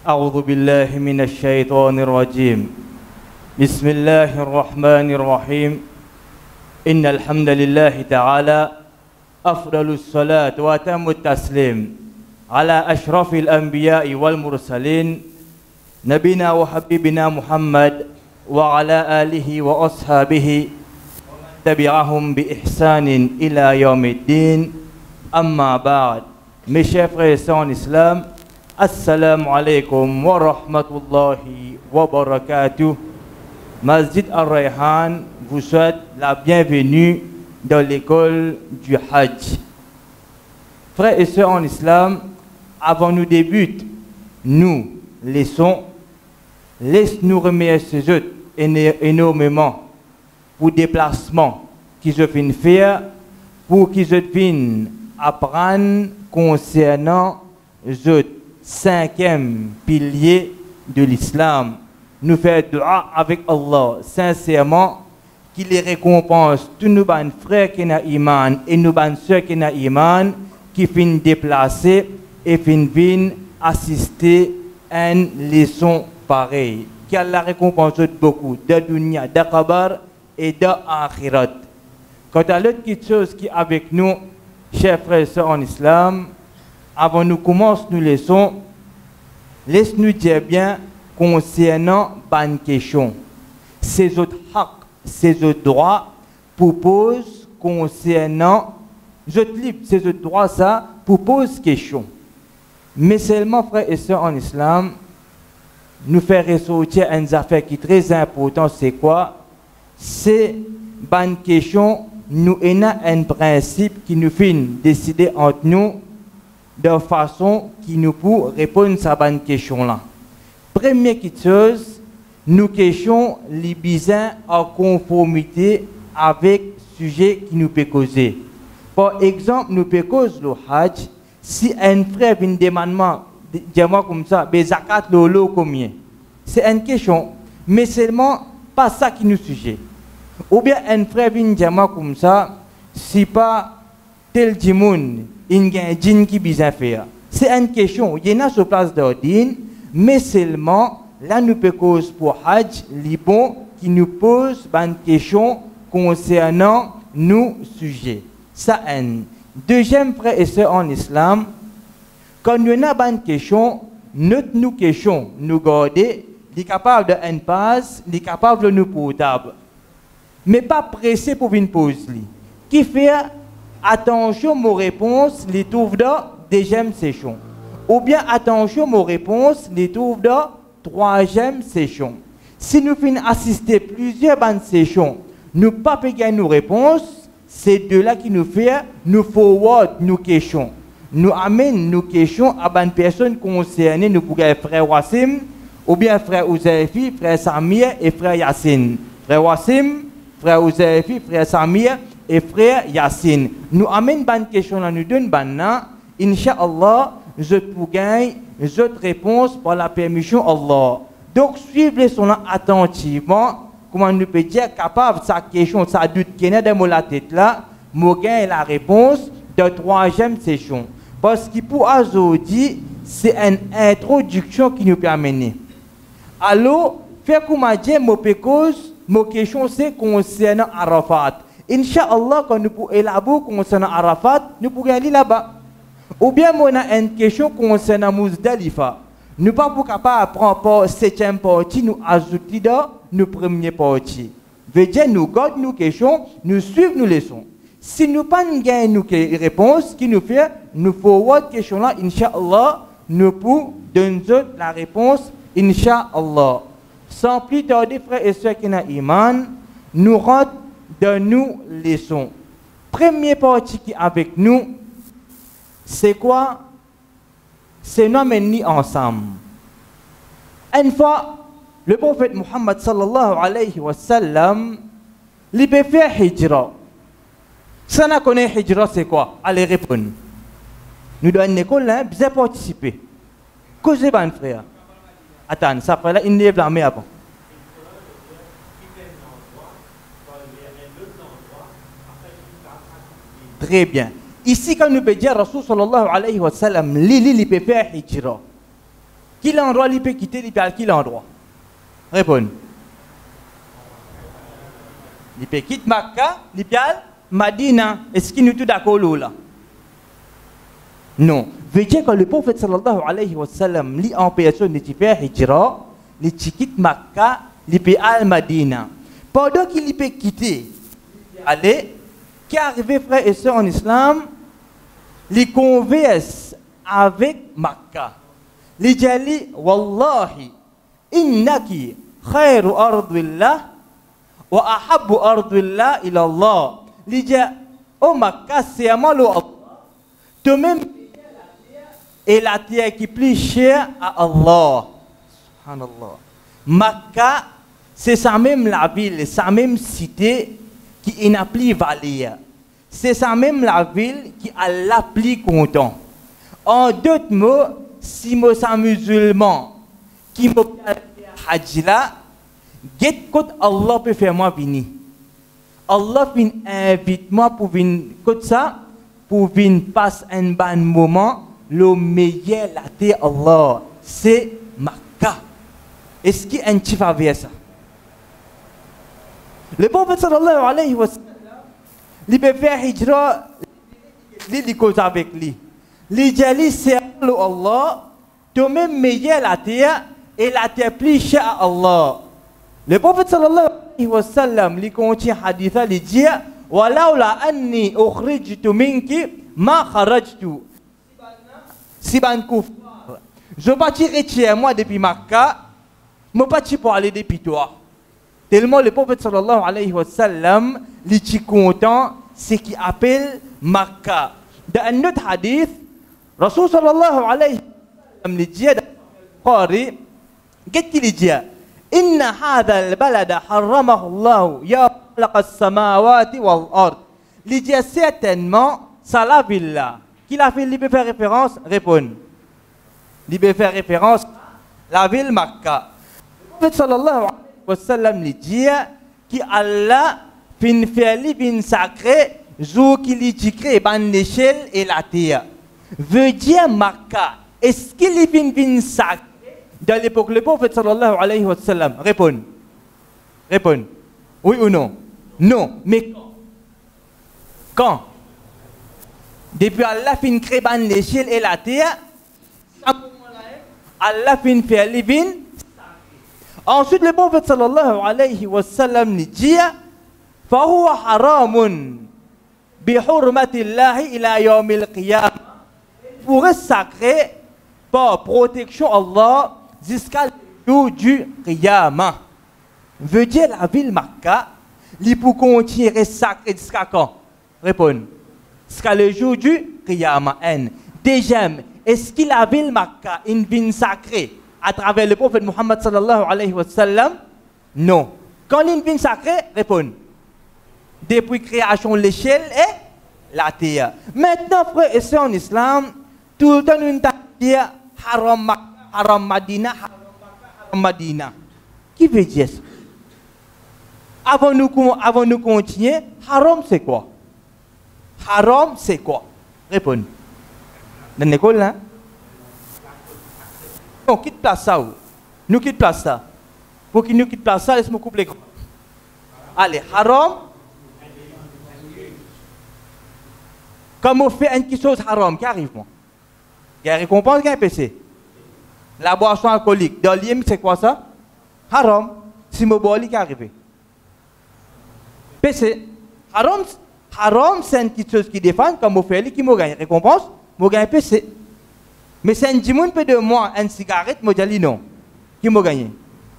أعوذ بالله من الشيطان الرجيم بسم الله الرحمن الرحيم إن الحمد لله تعالى أفضل الصلاة وأتم التسليم على أشرف الأنبياء والمرسلين نبينا وحبيبنا محمد وعلى آله وأصحابه ومن تبعهم بإحسان إلى يوم الدين أما بعد. Mes chers frères et sœurs en islam, Assalamu alaikum wa rahmatullahi wa barakatuh. Masjid Al-Rayhan vous souhaite la bienvenue dans l'école du Hajj. Frères et sœurs en islam, avant nous débute, nous laissons, laisse-nous remercier énormément pour déplacement qu'ils viennent faire, pour qu'ils viennent apprendre concernant le cinquième pilier de l'islam. Nous faisons dua avec Allah sincèrement qu'il les récompense tous nos frères qui ont iman et nos sœurs qui ont iman qui viennent déplacer et viennent assister à une leçon pareille. Qu'Allah récompense beaucoup de dunya, de kabar et de akhirat. Quant à l'autre chose qui est avec nous, chers frères et sœurs en islam, avant nous commencer nous leçons, laisse-nous dire bien concernant une question. Ces autres haq, ces autres droits proposent concernant les autres libres, ces autres droits ça proposent question. Mais seulement frères et sœurs en islam, nous faire ressortir une affaire qui est très importante, c'est quoi? C'est une question, nous avons un principe qui nous fait décider entre nous de façon qui nous peut répondre à cette question-là. Première chose, nous questions les besoins en conformité avec le sujet qui nous peut causer. Par exemple, nous peut causer le Hajj. Si un frère vient demander, dis-moi comme ça, mais zakat lolo combien? C'est une question, mais seulement pas ça qui nous sujet. Ou bien un frère vient dire comme ça, si pas tel djimoun, il y a un djinn qui besoin faire. C'est une question, il y en a sur place d'ordine, mais seulement là nous peut cause pour Hajj, les bons qui nous posent une question concernant nos sujets. Ça un. Deuxième frère et sœur en islam, quand nous avons une question, nous question, nous garder, les capables de une passe, les capables de nous portable. Mais pas pressé pour une pause. Qui fait attention aux réponses, les trouve dans deuxième session. Ou bien attention aux réponses, les trouve dans troisième session. Si nous finissons assister plusieurs bonnes sessions, nous pas payer nos réponses, c'est de là qui nous fait, nous forward nos questions. Nous amène nos questions à une personne concernée, nous pourrions frère Wassim, ou bien frère Ouzaifi, frère Samir et frère Yassine. Frère Wassim, frère Ouzaifi, frère Samir et frère Yassine. Nous amène une question, nous donne une Inch'Allah, je peux gagner une réponse par la permission Allah. Donc, suivez son attentivement. Comment nous peut dire capable sa question, sa doute qui est dans la tête là, moi gagne la réponse de troisième session. Parce que pour aujourd'hui, c'est une introduction qui nous permet. Alors, faire comme dire, ma question c'est concernant Arafat. Inch'Allah, quand nous pouvons élaborer concernant Arafat, nous pouvons aller là-bas. Ou bien, on a une question concernant Muzdalifa. Nous ne sommes pas capables de prendre la septième partie, nous ajouter dans nos premières parties. Veut dire, nous gardons nos questions, nous suivons nos leçons. Si nous pas gagnons nos réponses, qui nous fait, nous forward question là, Inch'Allah, nous pouvons donner la réponse, Inch'Allah. Sans plus tarder, frères et sœurs qui ont iman, nous rentrons dans nos leçons. Première partie qui est avec nous, c'est quoi? C'est nous mener ensemble. Une fois, le prophète Muhammad sallallahu alayhi wa sallam, il peut faire hijra. Ça n'a connu hijra, c'est quoi? Allez répondre. Nous devons une école, bien participer. Que c'est bon, frère? Attends, ça après là, il lève la main avant. Très bien. Ici, quand nous peut dire Rasul sallallahu alayhi wa sallam, Lili peut faire hijra. Quel endroit il peut quitter, il peut aller quel endroit? Répondez. Il peut quitter Makkah, il peut aller Madina. Est-ce qu'il nous tout d'accord là? Non. Veut dire que le prophète sallallahu alayhi wa sallam, lui en personne, il fait hijra, il quitte Makkah, il peut aller Madina. Pendant qu'il peut quitter, aller, qui arrive frère et sœurs en islam, il converse avec Makkah. Il dit, Wallahi, innaki khayru ardillah wa ahabbu ardillah ila Allah. Il dit, oh Makkah, c'est à moi Allah. Toi-même, et la terre qui est plus chère à Allah. Subhanallah. Makkah, c'est ça même la ville, ça même cité qui n'a plus valeur. C'est ça même la ville qui a la plus content. En d'autres mots, si moi suis musulman qui me hajj là, get quand Allah peut faire moi venir. Allah invite moi pour venir comme ça, pour venir passer un bon moment. Le meilleur la terre Allah, c'est Makkah. Est-ce qu'il y a un petit faveur ça? Le prophète sallallahu alayhi wa sallam, il peut faire hijra, il cause avec lui. Il dit, c'est Allah, toi-même meilleur la terre et la terre plus chère à Allah. Le prophète sallallahu alayhi wa sallam, il contient hadith, il dit, walaula anni ukhrijtu minki ma kharajtu. Si ban koufar, je parti retirer moi depuis Makkah, je parti pour aller depuis toi. Tellement le prophète sallallahu alayhi wa sallam, il est content, c'est qu'il appelle Makkah. Dans un autre hadith, Rasul sallallahu alayhi wa sallam, il dit dans le Bukhari, qu'est-ce qu'il dit? Inna hadha al-balada harramahu Allah ya khalaqa as-samawati wal ard. Il dit certainement, ça la ville là. Qu'il a fait, il peut faire référence, répond. Il peut faire référence à la ville Makkah. Le prophète sallallahu alayhi wa sallam dit qu'Allah fin fait fin sacré, jour qu'il y crée l'échelle et la terre. Veut dire Makkah, est-ce qu'il est fin sacré dans l'époque le prophète sallallahu alayhi wa sallam? Répond. Répond. Oui ou non? Non. Mais quand? Depuis Allah fin crée l'échelle et la terre, Allah fin fait livin. Ensuite le prophète sallallahu alayhi wa sallam dit فهو حرام بحرمة الله إلى يوم القيامة. Pour être sacré par protection Allah jusqu'à le jour du Qiyamah. Veut dire la ville Makkah, il peut continuer sacré jusqu'à quand? Répondez. Jusqu'à le jour du Qiyamah. Deuxième, est-ce que la ville Makkah est une ville sacrée à travers le prophète Muhammad sallallahu alayhi wa sallam? Non. Quand il est une ville sacrée, répondez. Depuis création de l'échelle et la terre. Maintenant, frère et sœurs en islam, tout le temps nous disons haram Makkah, haram Madina, haram Makkah, haram Madina. Qui veut dire ça? Avant nous continuer, haram c'est quoi? Haram, c'est quoi? Répondez. Dans l'école, là? On quitte place ça. Nous quitte place ça. Pour qu'il nous quitte place ça, laisse-moi couper les grands. Allez, haram. Comme on fait une chose haram, qui arrive, moi? Il y a récompense, il y a un PC. La boisson alcoolique. Dans l'IM, c'est quoi ça? Haram. Si mon boli qui arrive. PC. Haram. Haram, c'est une petite chose qui défend, comme on fait, qui me gagne récompense, me gagne PC. Mais c'est un dimoun peu de moi, une cigarette, me dit non. Qui me gagne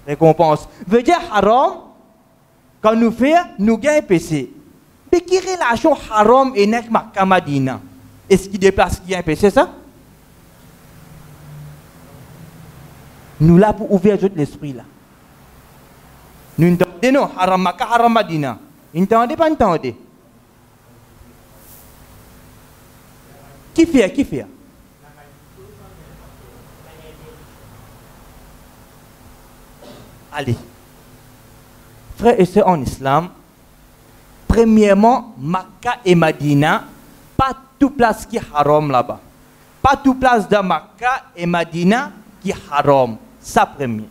récompense. Veut dire haram, quand nous faisons, nous gagnons PC. Mais qui relation haram et nek Makkah Madina? Est-ce qu'il déplace qui gagne PC ça? Nous là pour ouvrir l'esprit là. Nous entendons non, haram Makkah, haram Madina. Entendez pas entendez? Qui fait? Qui fait? Allez. Frères et sœurs en islam, premièrement, Makkah et Madina, pas tout place qui est haram là-bas. Pas tout place dans Makkah et Madina qui haram. Ça premier.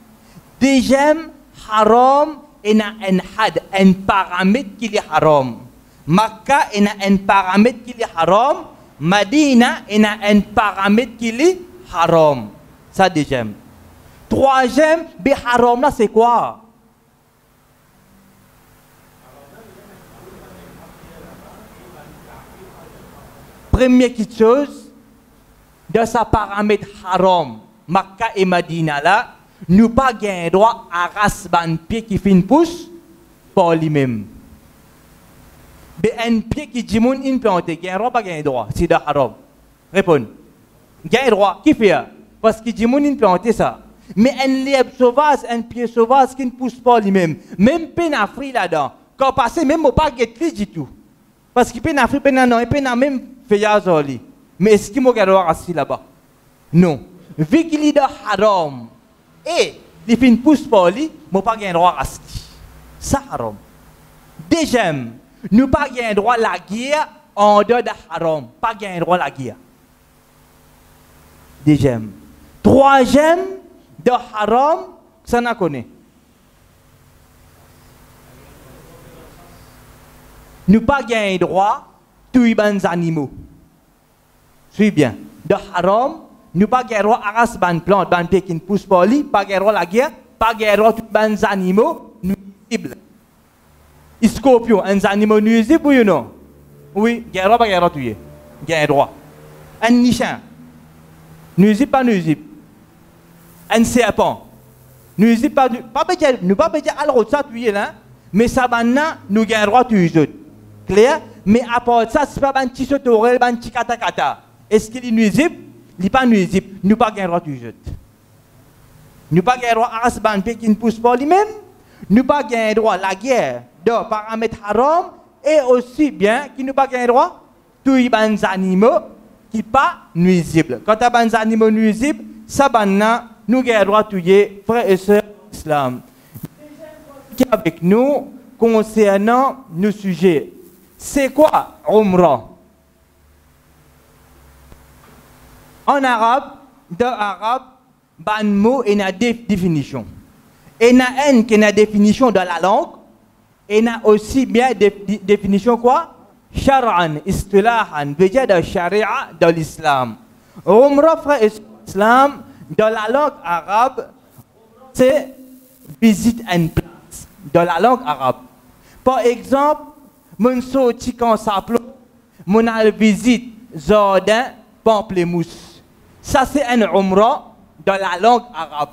Deuxième, haram, il a un had, un paramètre qui est haram. Makkah, il a un paramètre qui est haram. Madina, il a un paramètre qui est haram. Ça deuxième. Troisième, le haram là c'est quoi? Première chose, dans sa paramètre haram, Makkah et Madina là, nous pas gain droit à race ban pied qui fait une pousse pour lui-même. Mais un pied qui dit mon implanté, gain droit pas gain droit, c'est de haram. Réponds. Gain droit, qui fait? Parce qu'il dit mon implanté ça. Mais un lièvre sauvage, un pied sauvage qui ne pousse pas lui-même, même peine à fri là-dedans. Quand passer même au pas guetter du tout. Parce qu'il peine à fri, peine à non, et peine à même faire zoli. Mais est-ce qu'il m'a gardé assis là-bas? Non. Vu qu'il est de haram et il fait une pousse pas lui, moi pas gain droit assis. Ça haram. Deuxième, nous pas gain droit la guerre en dehors de haram, pas gain droit la guerre. Deuxième. Troisième, de haram, ça n'a connaît. Nous pas gain droit tous les animaux. Suis bien. De haram, nous pas gain droit à race ban plante, ban pied qui ne pousse pas lui, pas gain droit la guerre, pas gain droit tous les animaux nuisibles. Scorpion, un animal nuisible ou non? Oui, gain droit, pas gain droit tuer. Gain droit. Un nichin. Nuisible, pas nuisible. Un serpent. Nous ne pas dire alors ça tuer là, mais ça maintenant nous gagne droit tuer. Clair? Mais à part ça, c'est pas un petit sautorel, un petit kata. Est-ce qu'il est nuisible? Il n'est pas nuisible. Nous pas gagne droit tuer. Nous pas gagne droit à ce banque qui ne pousse pas lui-même. Nous pas gagne droit la guerre de paramètres haram et aussi bien qui nous pas gagne droit tous les animaux qui pas nuisibles. Quand tu as des animaux nuisibles, ça maintenant nous avons droit de tuer, frères et sœurs d'islam. Qui est avec nous concernant nos sujets. C'est quoi Umrah? En arabe, dans l'arabe, il y a un mot et une définition. Il y a une qui est une définition dans la langue, et il y a aussi bien une définition quoi? Shar'an, istilahan, veut dire de sharia dans l'islam. Umrah, frères et sœurs d'islam, dans la langue arabe, c'est visite une place. Dans la langue arabe. Par exemple, mon sorti quand ça pleut, mon al visite jardin pamplemousse. Ça c'est un umrah dans la langue arabe.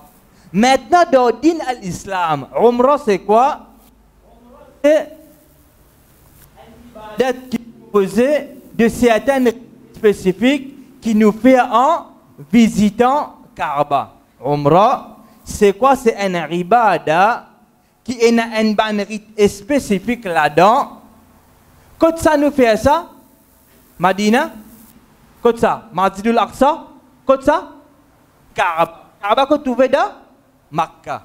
Maintenant, dans le din al-Islam, umrah c'est quoi? C'est un ibadat qui est composé de certaines spécifiques qui nous fait en visitant Kaaba. Umrah, c'est quoi? C'est un ibada qui est un rite spécifique là-dedans. Quand ça nous fait ça, Madina, quand ça, Masjidul Aqsa, quand ça, Kaaba. Kaaba que tu veux dans Makkah.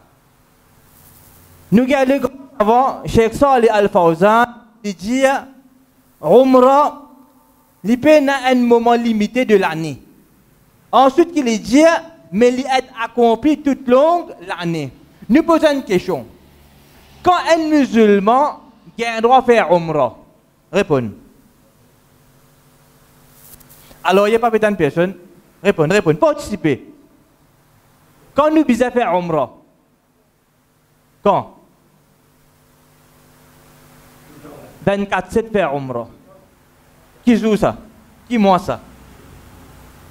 Nous avons avant, Cheikh Salih Al-Fawzan, il dit, Umrah, il peut un moment limité de l'année. Ensuite, il dit, mais il est accompli toute longue l'année. Nous posons une question. Quand un musulman a un droit de faire Umrah, réponds. Alors, il n'y a pas besoin de personne. Réponds. Participez. Quand nous visons faire Umrah? Quand? 24/7 faire Umrah. Qui joue ça? Qui moi ça?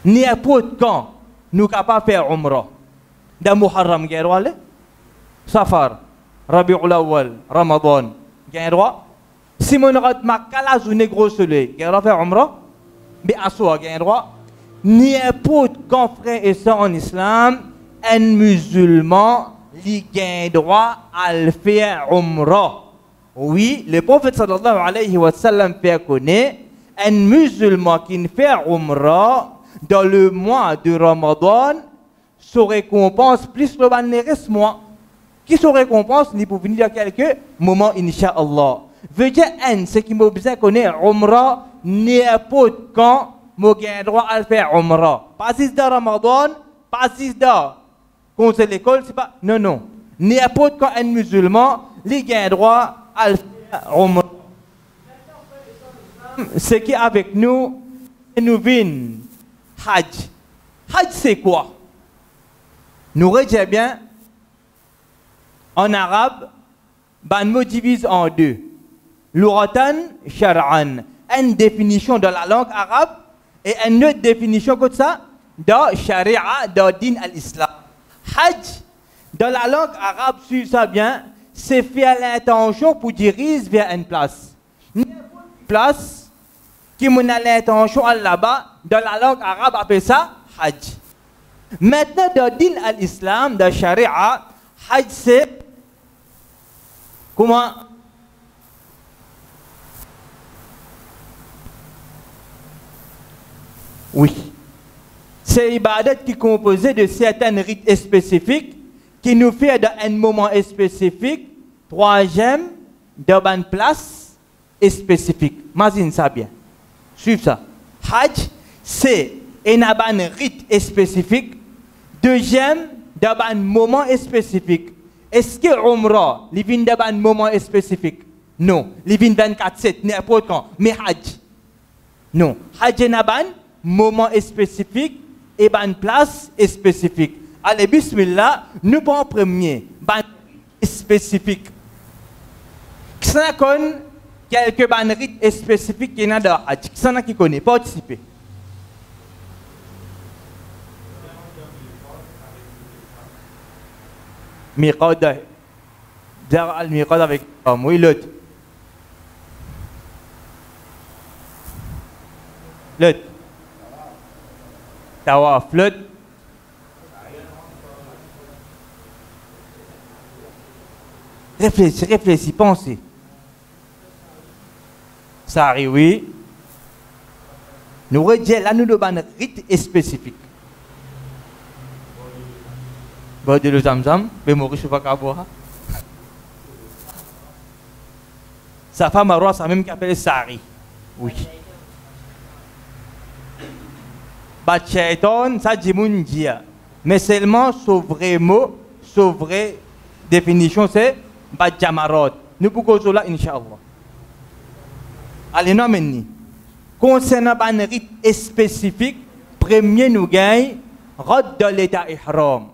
N'importe quand nous sommes capables de faire Umrah. Dans Muharram, il y a droit? Safar, Rabi'ul Awwal, Ramadan, il y a droit? Si on regarde Makkah, la journée gros soleil, il y a droit de faire Umrah? Mais à soi, il y a droit? N'importe quand, frère et sœur en islam, un musulman, il a droit à le faire Umrah. Oui, le prophète sallallahu alayhi wa sallam fait connaître un musulman qui fait Umrah dans le mois de Ramadan se récompense plus le reste mois. Qui se récompense, il peut venir à quelques moments, Inch'Allah. Veut dire, ce qui m'a besoin de connaître Umrah, n'importe quand, j'ai droit à le faire Umrah. Pas juste dans Ramadan, pas juste dans conseil l'école, c'est pas. Non, non. N'importe quand un musulman, il a droit à le faire Umrah. Ce qui est avec nous, nous vînes Hajj. Hajj, c'est quoi? Nous retenons bien, en arabe, on mot divise en deux. L'uratan, shar'an. Une définition de la langue arabe et une autre définition comme ça de sharia, de din al-islam. Hajj, dans la langue arabe, suivez ça bien, c'est faire l'intention pour diriger vers une place. Une place qui a l'intention là-bas, dans la langue arabe, appelle ça Hajj. Maintenant, dans din al-islam, dans sharia, Hajj c'est comment? Oui. C'est l'ibadat qui est composé de certains rites spécifiques qui nous fait dans un moment spécifique, troisième, dans une place spécifique. Imagine ça bien. Suivez ça. Hajj, c'est un rite spécifique. Deuxième, dans un moment spécifique. Est-ce que Umrah, il vient dans un moment spécifique? Non. Il vient 24/7, n'importe quand. Mais Hajj, non. Hajj est dans un moment spécifique et une place spécifique. Allez, bismillah, nous prenons premier, spécifique. Qui s'en connaît quelques rites spécifiques qui sont dans le Hajj? Qui s'en qui connaît? Participer. Miqad, dar al-miqad avec oui l'autre. L'autre. Tawaf, l'autre. Réfléchis, pensez. Ça arrive, oui. Nous rejetons là, nous devons un rite spécifique. Bon, de le zamzam, mais mourir sur la boire. Sa femme a roi, sa même qui appelle Sari. Oui. Bachaiton, ça dit mon dia. Mais seulement, son vrai mot, son vraie définition, c'est Badjamarot. Nous pouvons cela, Inch'Allah. Allez, non, maintenant. Concernant un rite spécifique, premier, nous gagnons Rod de l'état ihram.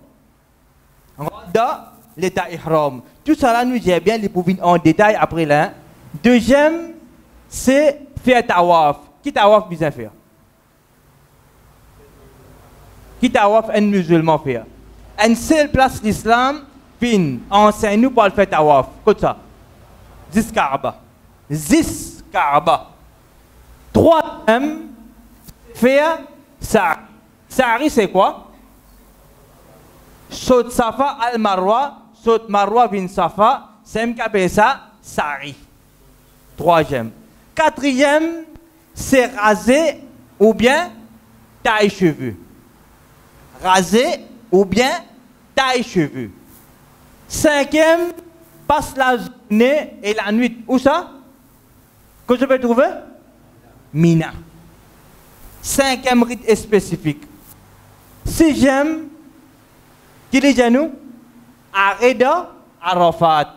Rod de l'état ihram. Tout ça, là, nous j'ai bien les pouvines en détail après là. Deuxième, c'est faire tawaf. Qui tawaf bien faire? Qui tawaf un musulman faire? Une seule place l'islam, fin, enseigne-nous pour le faire tawaf. Comme ça. 10 Kaaba. 10 Kaaba. Troisième, faire Sa'ri. Sa'ri, c'est quoi? Saut Safa al-Marwa, saut Marwa bin Safa, c'est qu'appelle ça Sa'ri. Troisième. Quatrième, c'est raser ou bien taille cheveux. Raser ou bien taille cheveux. Cinquième, passe la journée et la nuit. Où ça? Que je peux trouver? Mina. Cinquième rite spécifique. Sixième, qui dit à nous? Arreda Arafat.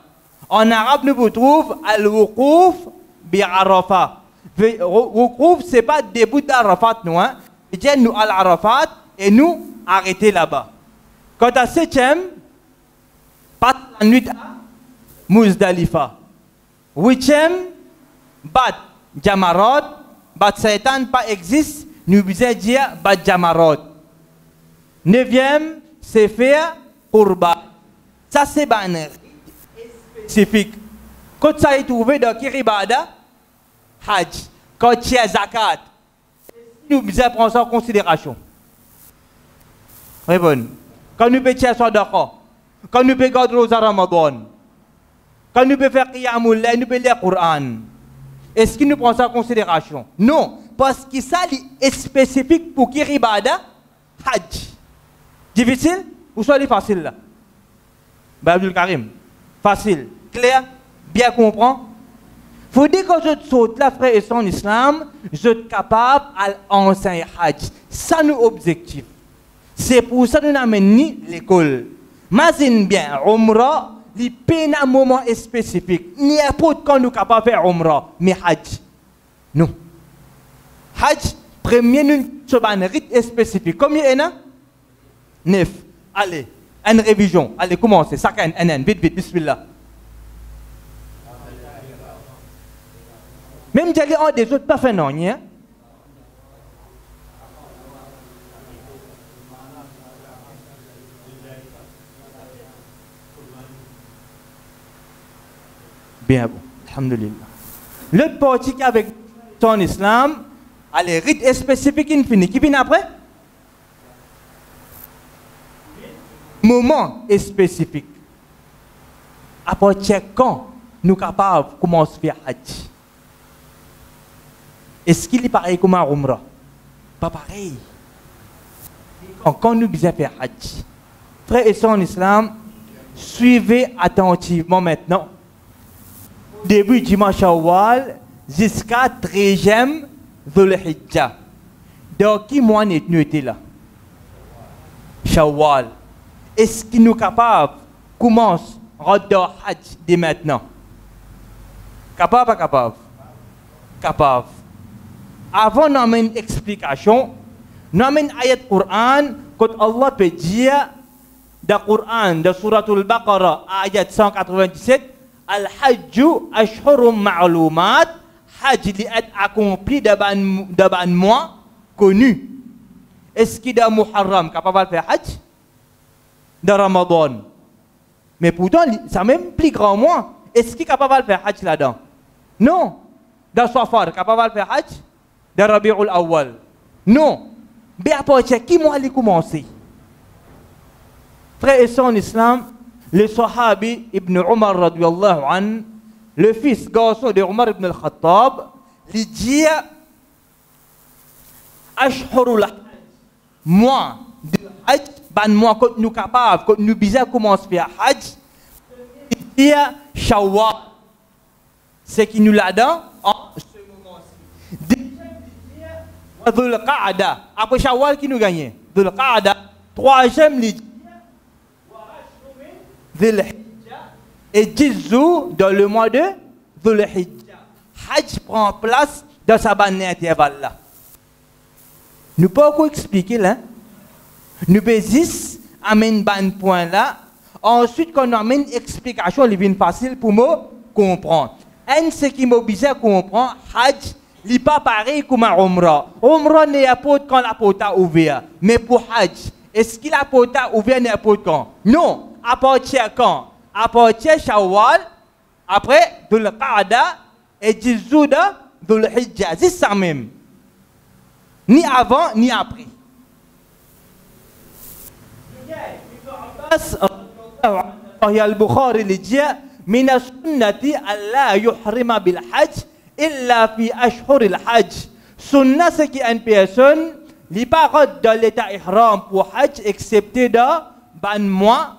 En arabe, nous vous trouvons al-wuqouf bi Arafat. Wuqouf, ce n'est pas début d'Arafat, nous. Hein? Nous al-Arafat et nous arrêter là-bas. Quant à septième, passe la nuit à Muzdalifa. Huitième, bat Jamarot. Bat Satan pas existe, nous disons dire bat Jamarot. Neuvième, c'est faire Qurba. Ça c'est un rite spécifique. Quand ça est trouvé dans Kiribada, Hajj. Quand il y a Zakat, nous disons prendre ça en considération. Très bon. Quand nous pouvons faire Sadaqa, quand nous pouvons garder Rosa Ramadan, quand nous pouvons faire Qiyamul Layl, nous pouvons lire le Coran. Est-ce qu'il nous prend ça en considération? Non, parce que ça est spécifique pour Kiribada, Hajj. Difficile ou soit facile là? Ben Abdul Karim, facile, clair, bien comprend. Faut dire que je saute là, frère et son islam, je suis capable d'enseigner Hajj. Ça nous objectif. C'est pour ça que nous amenons l'école. Imagine bien, Umrah, il peine un moment spécifique. N'importe quand nous capables de faire Umrah, mais Hajj. Non. Hajj, premier, nous avons un rite spécifique. Combien il y en a? 9. Allez, une révision. Allez, commencez. Chacun, vite, bismillah. Même si un des autres, pas fait non, hein? Bien bon, alhamdulillah. L'autre partie avec ton islam, allez, rite spécifique infini. Qui vient après? Moment spécifique. À partir quand nous sommes capables de commencer à faire Hajj? Est-ce qu'il est pareil comme un Umrah? Pas pareil. Quand nous devons faire Hajj, frères et sœurs en islam, suivez attentivement maintenant. Début du mois Shawwal jusqu'à 13e Dhul Hijjah. Dans qui mois nous étions là? Shawwal. Est-ce que nous sommes capables de commencer à faire Hajj dès maintenant? Capable, pas capable? Capable. Avant d'amener une explication, nous avons une ayat Coran que Allah peut dire dans le Coran, dans Surah Al-Baqarah, ayat 197, Al-Hajju ashhurum ma'lumat, Hajj li est accompli devant moi connu. Est-ce qu'il y a Muharram capable de faire Hajj? Dans Ramadan. Mais pourtant, ça même plus grand mois. Est-ce qu'il est capable de faire Hajj là-dedans? Non. Dans Safar, capable de faire Hajj? Dans Rabi'ul Awwal. Non. Mais après, qui m'a commencé? Frères et sœurs en islam, le Sahabi Ibn Umar radiyallahu an, le fils garçon de Umar ibn al-Khattab, lui dit Ashhurul Hajj, moi, de Hajj, ban moi, quand nous capables, quand nous bisons commencer à faire Hajj, il dit Shawwal. C'est qui nous l'a dans en ce moment-ci. Dhul Qa'da. Après Shawwal qui nous gagne. Dhul Qa'da. Troisième ligne. Dhul Hijjah. Et Jizou dans le mois de Dhul Hijjah. Hajj prend place dans sa banne intervalle là. Nous pouvons encore expliquer là. Nous pouvons juste amener un point là. Ensuite, quand on amène une explication, il devient facile pour moi comprendre. Et ce qui m'oblige à comprendre, Hajj, il n'est pas pareil comme un Umrah. Umrah n'est pas quand la porte est ouverte. Mais pour Hajj, est-ce qu'il a la porte ouverte n'importe quand? Non. À partir quand? À partir Shawwal, après Dhul Qa'da et Jizouda Dhul Hijjah. C'est ça même. Ni avant, ni après. Al-Bukhari le dit من السنة ألا يحرم بالحج إلا في أشهر الحج. Sunna c'est qu'une personne n'est pas dans l'état ihram pour Hajj excepté dans ban mois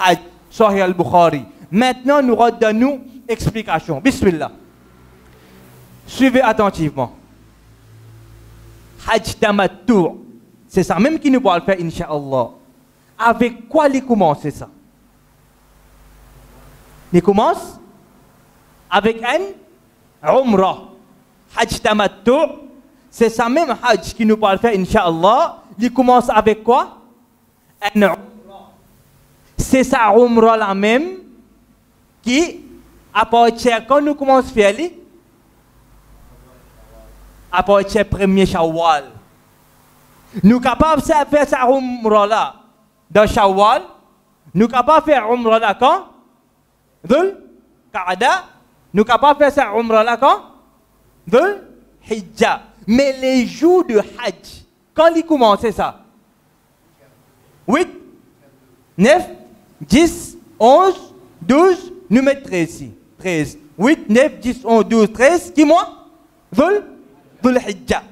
Hajj. Sahih al-Bukhari. Maintenant nous redonnons explication. Bismillah. Suivez attentivement. Hajj tamattu'. C'est ça même qui nous va le faire Inch'Allah. Avec quoi il commence ça? Il commence avec un Umrah. Hajj tamattu'. C'est ça même Hajj qui nous parle faire, Inch'Allah. Il commence avec quoi? Un Umrah. C'est ça Umrah la même qui, à partir quand nous commençons à faire, à partir du 1er Shawwal. Nous sommes capables de faire ça Umrah là dans Shawwal. Nous sommes capables de faire Umrah là quand? Dhul Qa'da. Nous sommes capables de faire ça Umrah là quand? Dhul Hijjah. Mais les jours de Hajj, quand ils commencent ça? 8, 9, 10, 11, 12, nous mettons 13 ici. 13. 8, 9, 10, 11, 12, 13. Qui moi? Dhul Hijjah.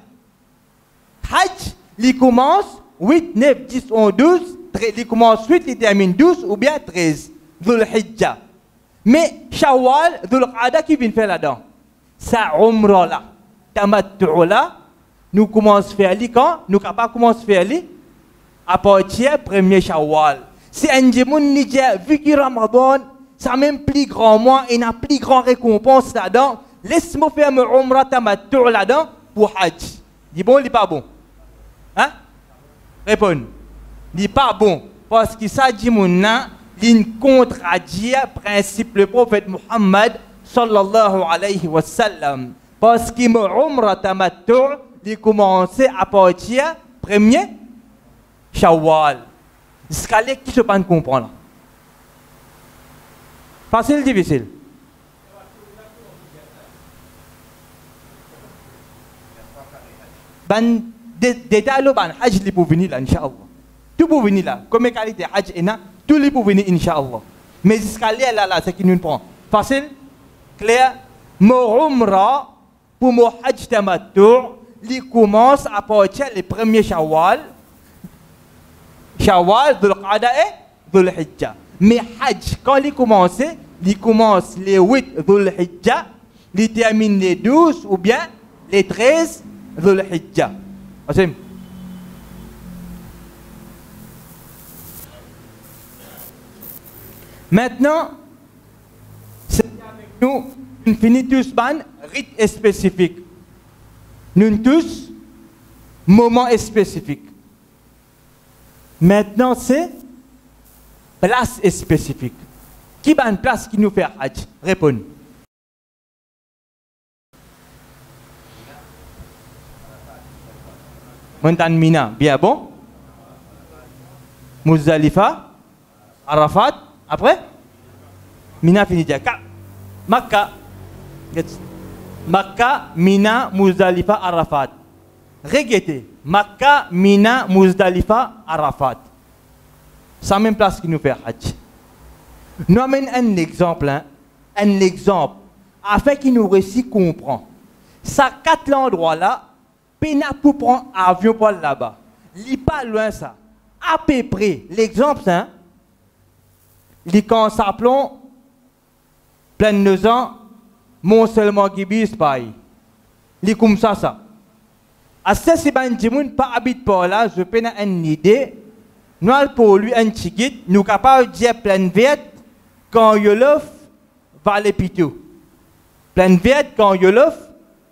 Hajj, il commence 8, 9, 10, 11, 12. Il commence 8, il termine 12 ou bien 13. Dhul Hijjah. Mais Shawwal, Dhul Qa'da qui vient faire là-dedans? Ça Umrah là. Tamattu' là. Nous commençons à faire quand? Nous ne pouvons pas commencer à faire à partir du 1er Shawwal. Si un djimoun ni dit, vu que Ramadan, ça a même plus grand mois et n'a plus grand récompense là-dedans, laisse-moi faire mon umrah tamattu là-dedans pour Hajj. Dis bon, il n'est pas bon. Hein? Réponds. Il n'est pas bon. Parce que ça dit mon il contredit le principe le prophète Muhammad sallallahu alayhi wa sallam. Parce que mon umrah tamattu, il commence à partir premier Shawwal. C'est qui se pas comprendre. Facile, difficile. Ban détail le ban Hajj li pour venir là, Inch'Allah. Tout pour venir là. Comme qualité Hajj et na, tout li pour venir Inch'Allah. Mais jusqu'à là, c'est qui nous prend. Facile, clair. Mon umrah pour mon Hajj tamattu, il commence à partir le premier Shawwal. Shawwal, Dhul Qa'da et Dhul Hijjah. Mais Hajj, quand il commence les 8 Dhul Hijjah, il termine les 12 ou bien les 13 Dhul Hijjah. Maintenant, c'est avec nous, nous finissons tous ban rite spécifique. Nous tous, moment spécifique. Maintenant, c'est place spécifique. Qui a une place qui nous fait Hajj? Réponds. Montagne Mina, bien bon. Muzdalifa, Arafat, après Mina fini déjà. Makkah, Makkah, Mina, Muzdalifa, Arafat. Regardez, Makkah, Mina, Muzdalifa, Arafat. C'est la même place qui nous fait Hajj. Nous amène un exemple, afin qu'il nous réussit comprendre. Ça, 4 endroits là, pena pour prendre avion pour là-bas. Il pas loin ça. À peu près, l'exemple, hein, il quand s'appelons plein de ans, mon seulement qui bise pas. Il comme ça. À ce si ben dimoun pas habite par là, je peux une idée. Nous pour lui un ticket, nous capables de dire plein vite quand Yolof va les pitou. Plein vite quand Yolof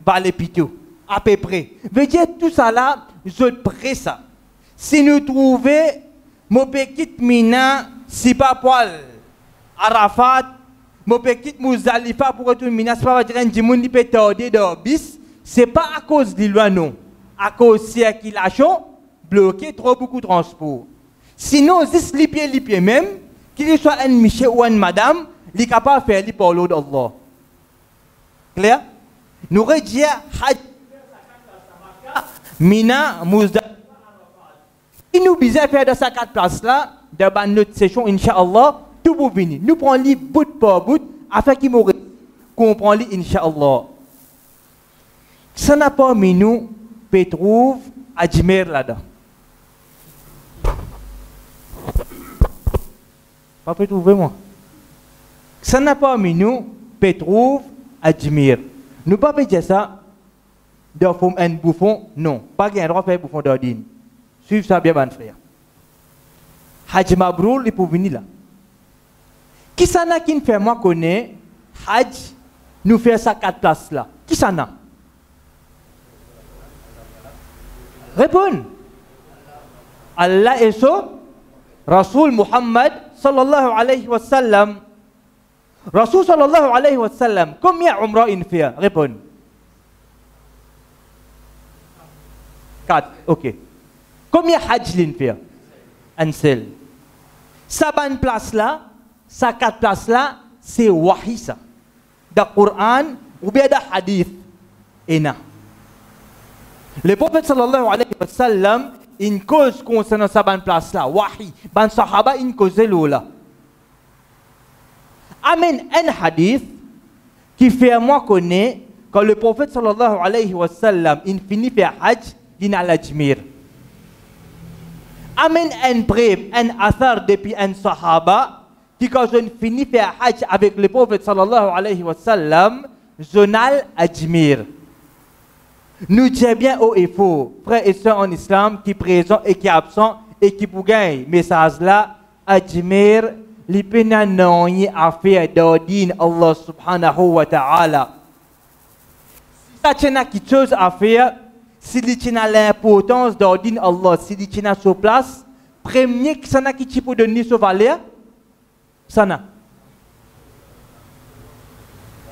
va les pitou. À peu près. Veut dire tout ça là, je près ça. Si nous trouvons mon petit Mina, si pas poil, Arafat, mon petit Muzdalifa pour retourner Mina, c'est pas dire un dimoun qui peut tarder dans bis, c'est pas à cause de loi non. À cause de circulation, bloqué trop beaucoup de transport. Sinon, juste les pieds même, qu'il soit un monsieur ou une madame, il est capable de faire les paroles d'Allah. Clair? Nous redisons Hajj, Mina, Muzdalifa, il nous besoin faire de ces 4 places là, dans notre session, Inch'Allah, tout pour venir. Nous prenons les bout par bout, afin qu'il nous comprenne, Inch'Allah. Ça n'a pas mis nous. Trouve Ajmer là-dedans. Pas peut trouver moi. Ça n'a pas mis nous, trouve Ajmer. Nous pas dire ça dans un bouffon, non. Pas qu'il y a un droit de faire bouffon d'ordine. Suivez ça bien, mon frère. Hajj Mabroul, il peut venir là. Qui ça n'a qui fait moi connaître Hajj nous fait ça 4 places là? Qui ça n'a? Réponds. Allah et son Rasul Muhammad sallallahu alayhi wa sallam. Rasul sallallahu alayhi wa sallam. Combien umrah il fait? Réponds. 4. Ok. Combien hajj il fait? Un seul. Sa bonne place là, sa 4 places là, c'est wahi ça. Dans le Coran ou bien dans le hadith. Ena. Le prophète sallallahu alayhi wa sallam, une cause concernant sa bonne place là, wahi, ban sahaba une cause là. Amen un hadith qui fait moi connaître quand le prophète sallallahu alayhi wa sallam, il finit faire hajj, il a l'ajmir. Amen un bref, un athar depuis un sahaba qui quand je finis faire hajj avec le prophète sallallahu alayhi wa sallam, je n'ai ajmir. Nous disons bien haut et faux, frères et sœurs en islam, qui présent et qui absent et qui pour gagner message là, Ajmer, li pena nanyi affaire d'ordine Allah subhanahu wa ta'ala. Si ça tient quelque chose à faire, si il tient l'importance d'ordine Allah, si il tient sur place, premier que ça n'a qui peut donner ce valeur, ça n'a.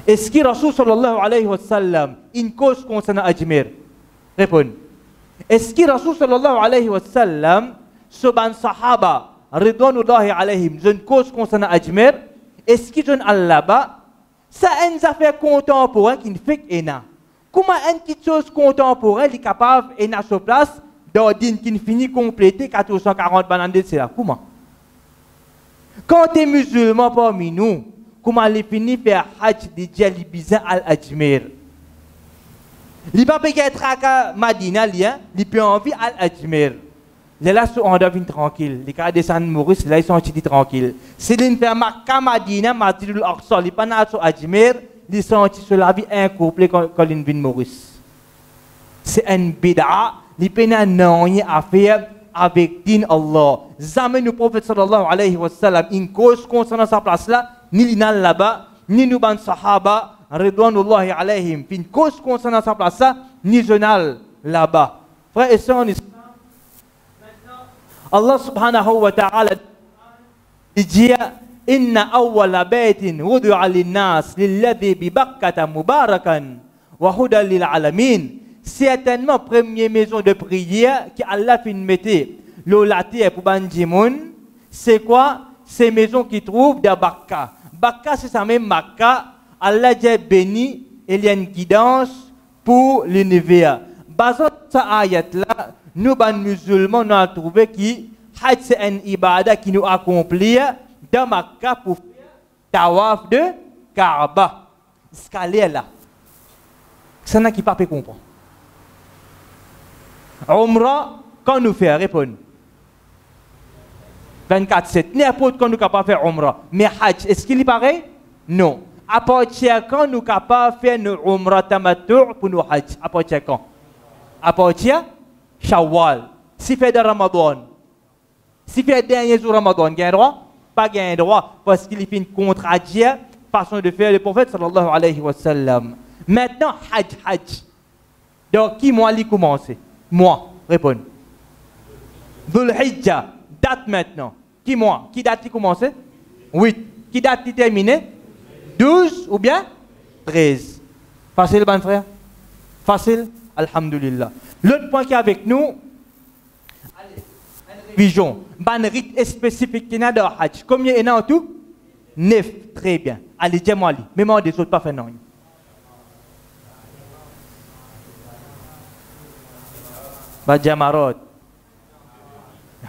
Est-ce que Rasul sallallahu alayhi wa sallam, une cause concernant Ajmer? Répondez. Est-ce que Rasul sallallahu alayhi wa sallam, Subhan Sahaba, Ridwanullahi alayhim, une cause concernant Ajmer, est-ce qu'ils ont là-bas? Ça une affaire contemporaine qui ne fait qu'ena. Comment une petite chose contemporaine est capable d'être sur place, d'ordine qui ne finit compléter 440 bananes de cela? Comment? Quand tu es musulman parmi nous, comment les finit faire Hajj de Djalibiza al-Ajmer? Il pas peut être à Madina, il peut envie al-Ajmer. Là, on doit venir tranquille. Les cas de San Maurice, là, ils sont tranquilles. Si ils font Makkah, Madina, Masjidul Aqsa, ils pas sur Ajmer, ils sont sur la vie incouplée quand ils viennent Maurice. C'est un bid'a, ils peuvent n'avoir à faire avec din Allah. Jamais le prophète sallallahu alayhi wa sallam, une cause concernant sa place là, ni l'inal là-bas, ni nous ban sahaba, ridwanullahi alayhim, une cause concernant sa place là, ni zonal là-bas. Frères et sœurs, Allah subhanahu wa ta'ala dit inna awwala baytin wudi'a lin-nas lilladhi bi Bakkata mubarakan wa hudan lil alamin. Certainement première maison de prière que Allah fin mettre la terre pour banjimoun, c'est quoi? C'est maison qui trouve dans Bakka. Bakka c'est ça même Makka. Allah dit béni et il y a une guidance pour l'univers. Basant cette ayat là, nous, les musulmans, nous avons trouvé que Hajj c'est une ibadah qui nous accomplit dans Makkah pour faire tawaf de Kaaba. Escalier là. Ça n'a qui pas pu comprendre. Umrah, quand nous faisons, répondez. 24/7. N'importe quand nous sommes capables de faire Umrah. Mais Hajj, est-ce qu'il est pareil? Non. À partir de quand nous sommes capables de faire une Umrah tamattu' pour nous Hajj? À partir de quand? À partir Shawwal. Si fait de Ramadan. Si fait dernier jour Ramadan, il y a un droit? Pas un droit. Parce qu'il fait une contradire façon de faire le prophète sallallahu alayhi wa sallam. Maintenant, Hajj. Donc, qui moi l'y commencer? Moi, répondez. Dhul Hijjah, date maintenant. Qui moi? Qui date l'y commencer? 8. Qui date l'y terminer? 12 ou bien 13. Facile, bon frère? Facile? Alhamdulillah. L'autre point qui est avec nous, vision, un rite spécifique qui est dans le Hajj. Combien il y en a en tout? 9. Très bien. Allez, dis-moi, mais moi, des autres pas fait non. Jamarot.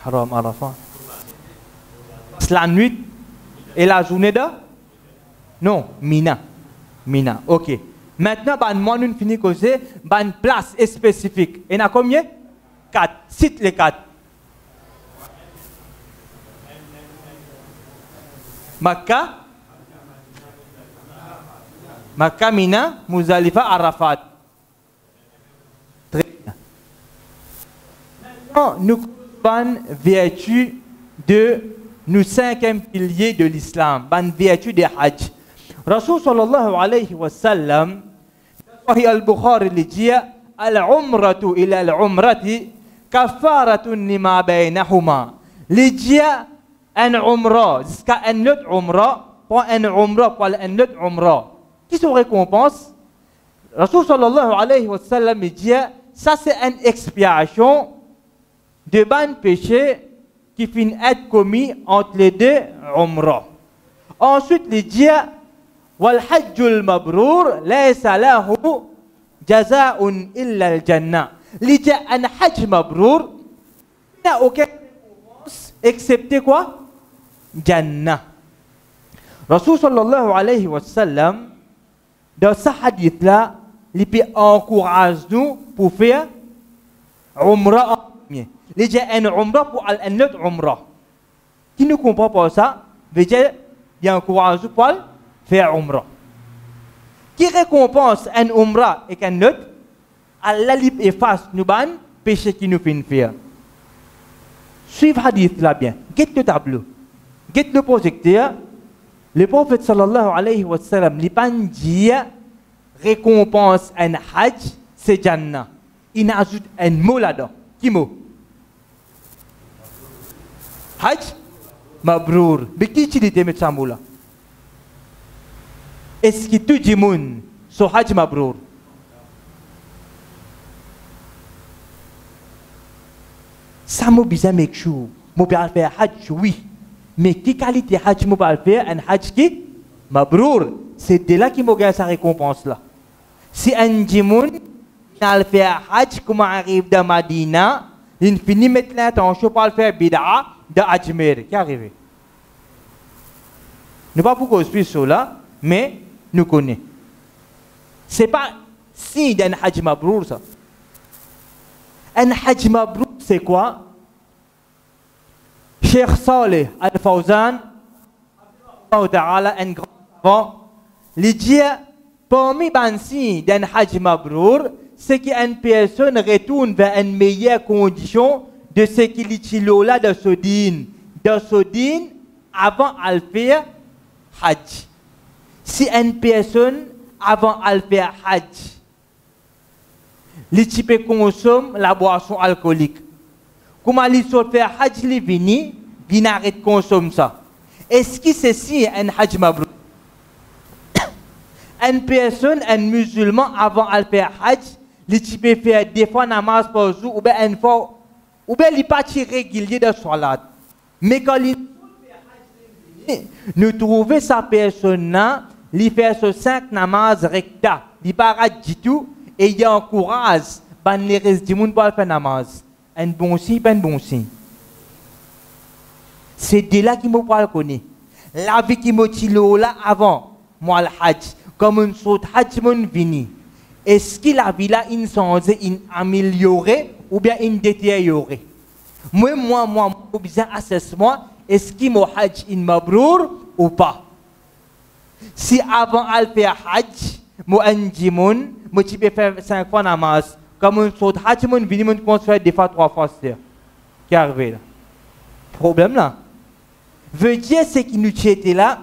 Haram Arafat. C'est la nuit et la journée de? Non, Mina. Mina, ok. Maintenant, moi, nous finissons causer une place spécifique. Il y en a combien? 4. Cite les 4. Makkah, Mina, Muzdalifa, Arafat. Très bien. Maintenant, nous avons vertu de nos 5e piliers de l'islam, une vertu de Hajj. Rasul sallallahu alayhi wa sallam, Sahih al-Bukhari li dit al-umratu ila al-umrati kafaratun lima bainahuma. Li dit un umrah jusqu'à un autre umrah, pour un umrah pour un autre umrah. Qui se récompense? Rasul sallallahu alayhi wa sallam dit ça c'est une expiation de ban péché qui finit être commis entre les deux umrah. Ensuite, il dit والحج المبرور ليس له جزاء إلا الجنة. L'idée un hajj mabrour n'a aucune récompense excepté quoi? Jannah. Rasul sallallahu alayhi wa sallam dans ce hadith là, il peut encourager nous pour faire umrah en premier. L'idée un umrah pour un autre umrah. Qui ne comprend pas ça, veut dire il encourage pour faire umrah. Qui récompense un umrah et qu'un autre, Allah efface nous ban péché qui nous fait faire. Suivez hadith là bien. Get le tableau. Get le projecteur, le prophète sallallahu alayhi wa sallam, il pas dit récompense un hajj, c'est Jannah. Il ajoute un mot là-dedans. Qui mot? Hajj Mabrour. Mais qui utilise ce mot-là? Est-ce que tout le monde sur Hajj Mabrour? Ça m'a besoin de quelque chose. Je peux faire Hajj, oui. Mais qui qualité Hajj je peux faire? Un Hajj qui Mabrour. C'est de là qu'il m'a gagné sa récompense là. Si un Jimoun a fait Hajj, comme arrive de Madina, il finit de mettre l'intention pour faire Bid'a de Ajmer. Qui est arrivé? Nous ne pas pourquoi je suis sur là, mais nous connaissons. Ce n'est pas si d'un Hajj Mabrour ça. Un Hajj Mabrour, c'est quoi? Cheikh Saleh Al-Fawzan, un grand savant, il dit parmi les signes d'un Hajj Mabrour, c'est qu'une personne retourne vers une meilleure condition de ce qu'il est là de ce din avant de faire Hajj. Si une personne avant de faire Hajj, les types consomment la boisson alcoolique. Comment ils sont fait Hajj, ils arrêtent de consommer ça. Est-ce que c'est si un Hajj Mabrour? Une personne, un musulman, avant de faire Hajj, les types faire des fois namaz par jour, ou bien une fois, ou bien les parties réguliers de salat. Mais quand ils nous trouvons sa personne-là, il fait ce 5 namaz recta, il parade du tout, et il encourage les restes du monde pour faire namaz. Un bon signe, pas un bon signe. C'est de là qu'il me connaît. La vie qui me dit là avant, moi le Hajj, comme une sorte Hajj mon vini. Est-ce que la vie là, il s'est améliorée ou bien il détériorée? Moi, je besoin d'assessement, est-ce que mon Hajj est mabrour ou pas? Si avant de faire Hajj, moi, je peux faire 5 fois namaz. Comme une sorte Hajj, mon vini, mon construire des fois 3 fois. Qui arrive là? Problème là. Veut dire c'est que nous étions là,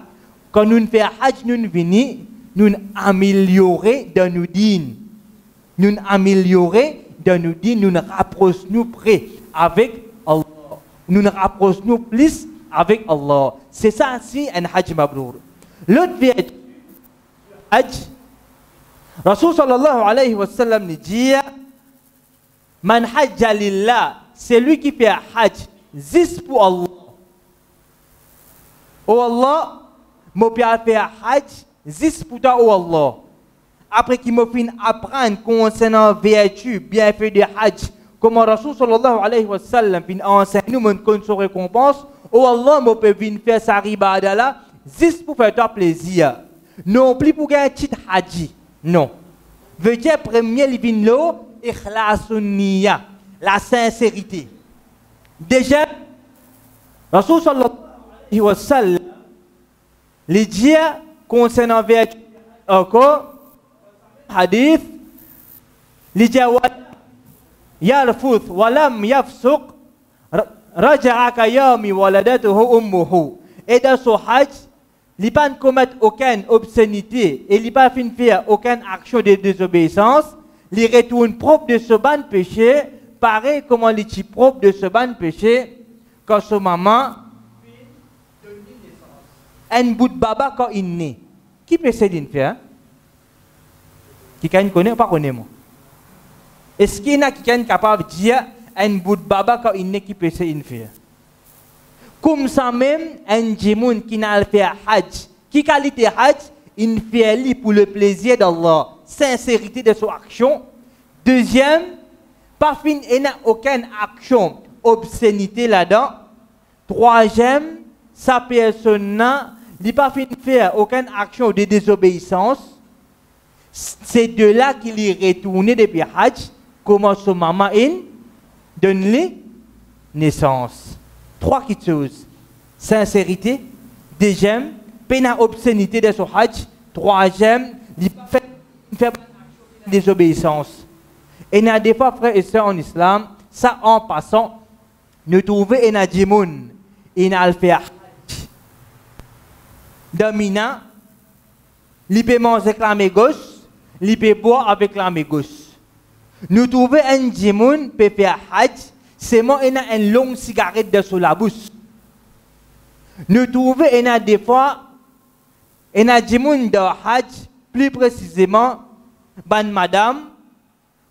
quand nous faisons Hajj, nous venons, nous améliorer dans nos dînes. Nous améliorer dans nos dînes, nous nous rapprochons près avec Allah. Nous nous rapprochons plus avec Allah. C'est ça aussi un Hajj Mabrour. L'autre vérité, Hajj, Rasul sallallahu alayhi wa sallam dit, Man hajja lillah, c'est lui qui fait Hajj, juste pour Allah. Oh Allah, je peux faire Hajj, juste pour toi, oh Allah. Après qu'il m'a fait apprendre concernant vertu, bien fait de Hajj, comment Rasul sallallahu alayhi wa sallam enseigne nous une récompense, oh Allah, je peux venir faire sa ribada là, juste pour faire toi plaisir. Non plus pour gagner un petit Hajj. Non. Veut dire, premier, il vient là, ikhlasun niyya, la sincérité. Déjà, Rasul sallallahu alayhi wa sallam, les dit concernant vertu, encore, hadith, les dit, yarfuth, walam yafsuq, raja'aka yawmi waladatuhu ummuhu. Et dans ce hajj, il ne pas commettre aucune obscénité et il ne pas faire aucune action de désobéissance, il retourne propre de ce ban péché, pareil comme il est propre de ce ban péché quand sa maman un bout de baba quand il naît. Qui peut se dire faire? Qui connaît ou pas connaît moi? Est-ce qu'il y a qui est capable de dire un bout de baba quand il naît qui peut se dire faire? Comme ça même, un djimoun qui n'a fait Hajj, qui qualité Hajj, il fait pour le plaisir d'Allah, sincérité de son action. Deuxième, pas fin, il n'a aucune action, obscénité là-dedans. Troisième, sa personne n'a pas fin faire aucune action de désobéissance. C'est de là qu'il est retourné depuis Hajj, comment son maman donne lui naissance. 3 choses. Sincérité. Deuxième, peine obscénité de son Hajj. Troisième, il fait désobéissance. Et il y a des fois, frères et sœurs en islam, ça en passant, nous trouvons un djimoun, il a fait Hajj. dans Mina, il peut manger avec la main gauche, il peut boire avec la main gauche. Nous trouvons un djimoun peut faire hajj, seulement il a une longue cigarette sur la bouche. Nous trouvons des fois, il y a djimoun de hajj, plus précisément, ban madame,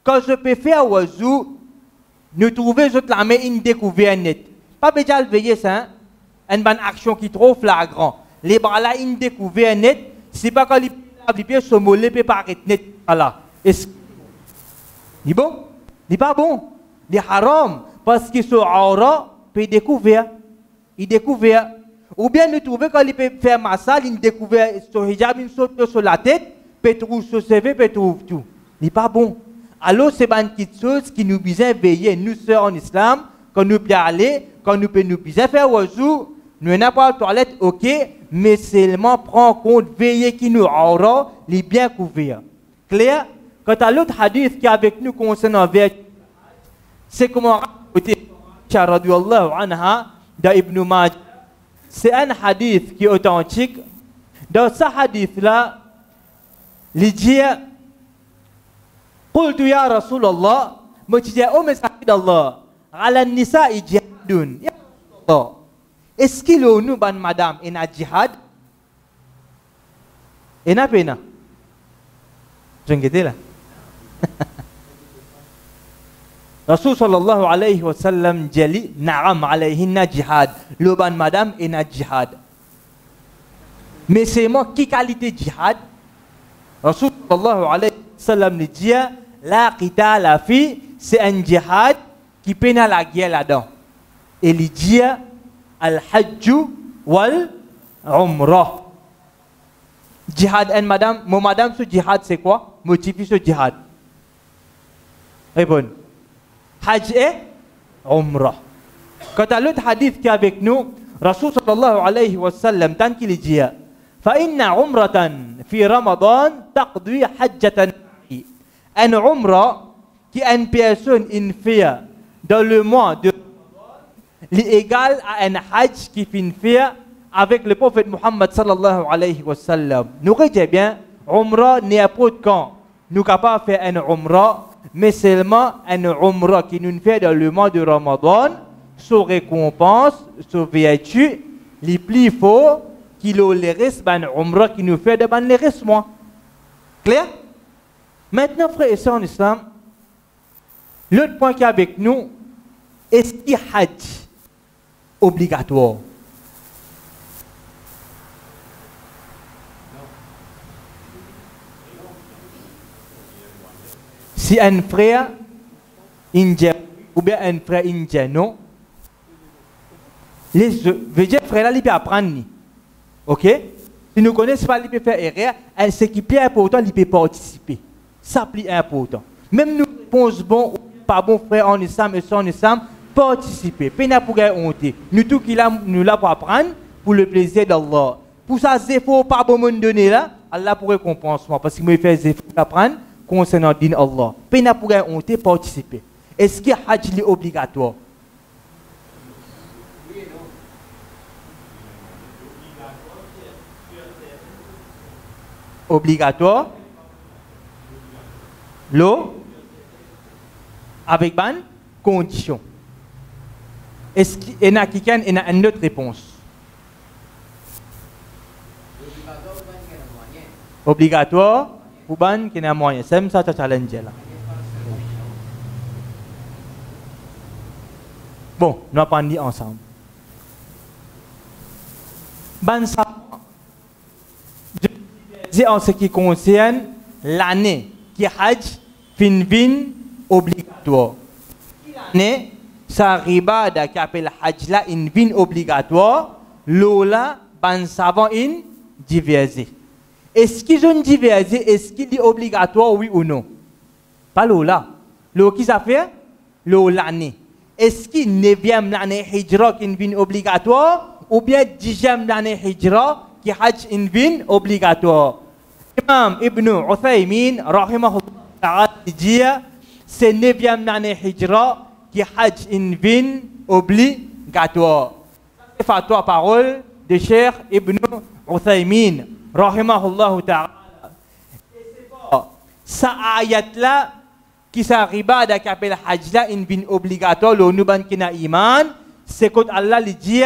quand je peux faire oiseau, nous trouvons la main une découverte nette. Pas besoin de veiller ça, une bonne action qui est trop flagrant. Les bras là, une découverte nette, c'est pas quand les pieds se mollet, peut paraître net. Voilà. Est-ce c'est bon? C'est pas bon. C'est haram. Parce que ce aura peut découvrir. Il découvert. Ou bien nous trouvons quand il peut faire massage, il découvre son hijab, il saute sur la tête, peut trouver son CV, peut trouver tout. C'est pas bon. Alors c'est une petite chose qui nous besoin veiller. Nous sœurs en islam, quand nous pouvons aller, quand nous pouvons faire oiseau, nous n'avons pas la toilette, ok, mais seulement prendre compte, veiller qui nous aura, les bien couverts. Clair? Quant à l'autre hadith qui est avec nous concernant vertu, c'est comment raconter anha d'Ibn Majah. C'est un hadith qui est authentique. Dans ce hadith-là, il dit قلت يا رسول الله متجا مسعد الله على النساء جهاد يا رسول الله est-ce qu'il nous ban madame en a jihad en a pena jengete là Rasul sallallahu alayhi wa sallam jali na'am alayhinna jihad le ban madame en a jihad mais c'est moi qui qualité jihad Rasul sallallahu alayhi wa sallam dit la qital fi c'est un jihad qui peine à la guerre là-dedans et il dit al-hajj wal umrah jihad en madame mon madame ce jihad c'est quoi motiver ce jihad répondez hajj et umrah quant à l'autre hadith qui est avec nous Rasul sallallahu alayhi wa sallam tant qu'il dit fa inna umratan fi ramadan taqdi hajjatan un umrah qui est une personne une fait dans le mois de l'égal à un hajj qui fait avec le prophète Muhammad sallallahu alayhi wa sallam. Nous regardons bien, umrah n'est pas de quand. Nous sommes capables de faire un umrah, mais seulement un umrah qui nous fait dans le mois de Ramadan, sous récompense, sous vertu, les plus forts, qui le reste, un umrah qui nous fait dans le reste mois. Clair? Maintenant, frères et sœurs en islam, l'autre point qui est avec nous, est-ce qu'il y a hajj obligatoire? Si un frère indien ou bien un frère indien, non, les frères là, ils peuvent apprendre. Ok? Si nous connaissons pas, ils peuvent faire erreur, ce qui est important, ils peuvent participer. Ça est important. Même nous pensons bon ou pas bon frère en islam et sans islam, participer. Pena pour gagner honte. Nous tout qui nous là pour apprendre pour le plaisir d'Allah. Pour ça, c'est faux pas bon monde donner là, Allah pourrait compenser moi parce qu'il me fait zéro apprendre concernant din Allah. Pena pour gagner honte participer. Est-ce que hajj est obligatoire? Obligatoire. L'eau avec ban condition. Est-ce qu'il y a quelqu'un qui a une autre réponse? Obligatoire pour ban qui a moyen. C'est ça le challenge là. Bon, nous allons prendre ensemble. Ban ça, en ce qui concerne l'année qui hajj fin obligatoire. L'année sa ribada qui appelle hajj là une fin obligatoire, lola ban savant in diversé. Est-ce qu'ils ont diversé? Est-ce qu'il est obligatoire oui ou non? Pas lola. Lo qui ça fait? Lo l'année. Est-ce qu'il 9e l'année hijra qui une fin obligatoire ou bien 10e l'année hijra qui hajj une fin obligatoire? Imam Ibn Uthaymin rahimahullah ta'ala dit c'est 9e année hijra qui hajj une fin obligatoire. C'est fatwa parole de Cheikh Ibn Uthaymin, rahimahullah ta'ala. Ça ayat là, qui s'arrive à l'appel hajj là, une bin obligatoire, le nuban kina iman, c'est quand Allah lui dit,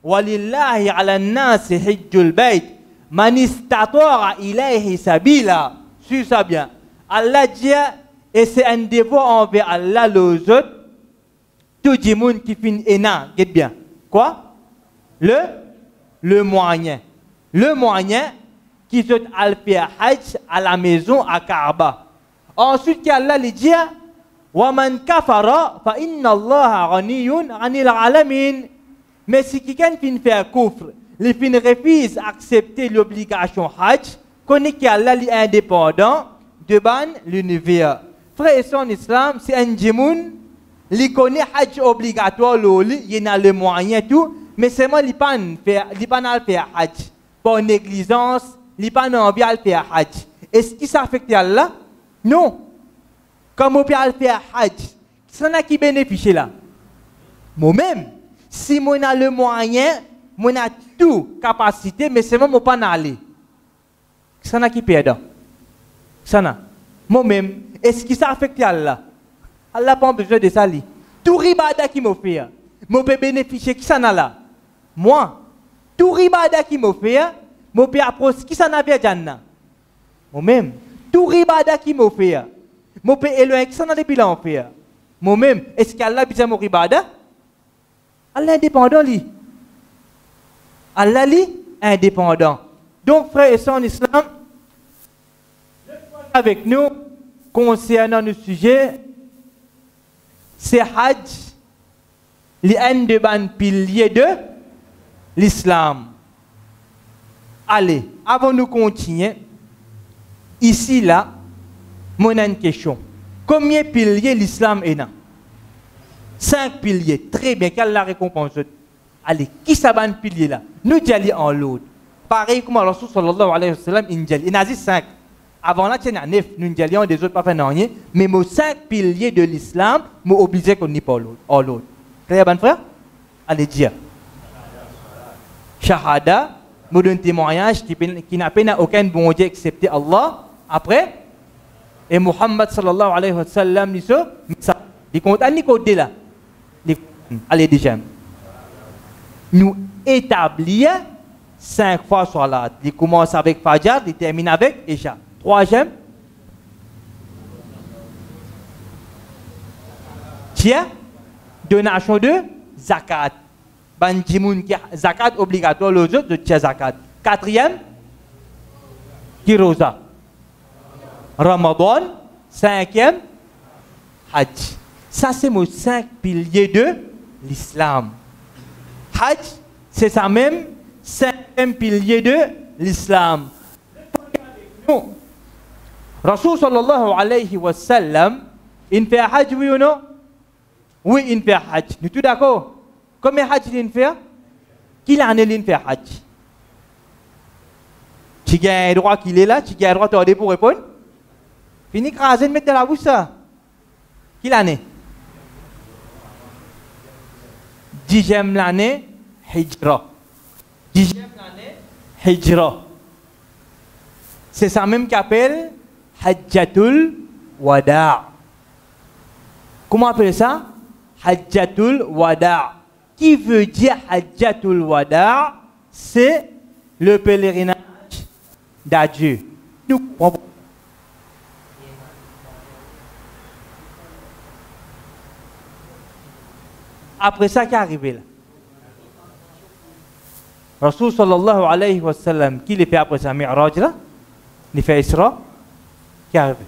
walillahi ala nas hijjul bayt, man istata'a ilayhi sabila. Suis ça bien. Allah dit, et c'est un devoir envers Allah, les autres, tout le monde qui finit ena, get bien. Quoi? Le moyen. Le moyen qui se fait hajj à la maison à Kaaba. Ensuite, Allah lui dit, وَمَنْ كَفَرَ فَإِنَّ اللَّهَ غَنِيٌّ عَنِ الْعَالَمِينَ. Mais si quelqu'un fait un kufr, il refuse d'accepter l'obligation hajj, connaît qu'Allah est indépendant devant l'univers. Frère et sœurs en islam, c'est un djimoun, il connaît hajj obligatoire, il a le moyen tout, mais seulement il pas faire hajj. Par négligence, il pas envie de faire hajj. Est-ce que ça affecte Allah? Non. Comme on peut faire hajj, ça n'a qui bénéficie là. Moi-même, si moi a le moyen, moi a tout capacité, mais seulement moi pas aller. Ça n'a qui perd. Ça n'a. Moi-même, est-ce que ça affecte Allah? Allah n'a pas besoin de ça. Tout ribada qui m'a fait, moi peux bénéficier qui ça n'a là. Moi, tout ribada qui m'a fait, moi peux approcher qui ça n'a bien Jannah. Moi-même, tout ribada qui m'a fait, moi peux éloigner qui ça n'a depuis l'enfer. Moi-même, est-ce qu'Allah a besoin de mon ribada? Allah est indépendant, lui. Allah est indépendant. Donc, frères et sœurs en islam, avec nous, concernant le sujet, c'est Hajj, l'un des piliers de l'islam. Allez, avant de continuer, ici, là, moi, j'ai une question. Combien de piliers l'islam est là? 5 piliers. Très bien, quelle est la récompense? Allez, qui s'abonne pilier là? Nous allons en l'autre. Pareil comme Rasul sallallahu alayhi wa sallam, il y a 5. Avant là, il y a 9. Nous allons des autres pas faire rien. Mais nos 5 piliers de l'islam, nous obligés qu'on n'y pas l'autre. Très bien, frère? Allez, dire. Shahada, nous donne témoignage qui n'a pas aucun bon Dieu excepté Allah. Après, et Muhammad sallallahu alayhi wa sallam, il compte à Nicodé là. Allez, déjà. Nous établir 5 fois salat. Il commence avec Fajr, il termine avec Isha. 3e. Tiens, donation de zakat. Banjimoun qui zakat obligatoire, les autres de tiens zakat. 4e, Kiroza. Ramadan. 5e, Hajj. Ça, c'est mes 5 piliers de l'islam. Hajj, c'est ça même, 5e pilier de l'islam. Rasul sallallahu alayhi wa sallam, il fait Hajj, oui ou non? Oui, il fait Hajj. Nous tous d'accord? Combien Hajj il fait? Quelle année il fait Hajj? Tu as un droit qu'il est là, tu as un droit de pour répondre? Fini craser, mettre la bouche ça. Quelle année? 10e l'année, Hijra. 10e l'année, Hijra. C'est ça même qu'appelle Hajjatul Wada'. Comment appelle ça? Hajjatul Wada'. Qui veut dire Hajjatul Wada'? C'est le pèlerinage d'adieu. Nous comprenons. Après ça, qui est arrivé là? Rasul sallallahu alayhi wa sallam, qui l'a fait après ça? Mi'raj là? Il fait Isra? Qui est arrivé?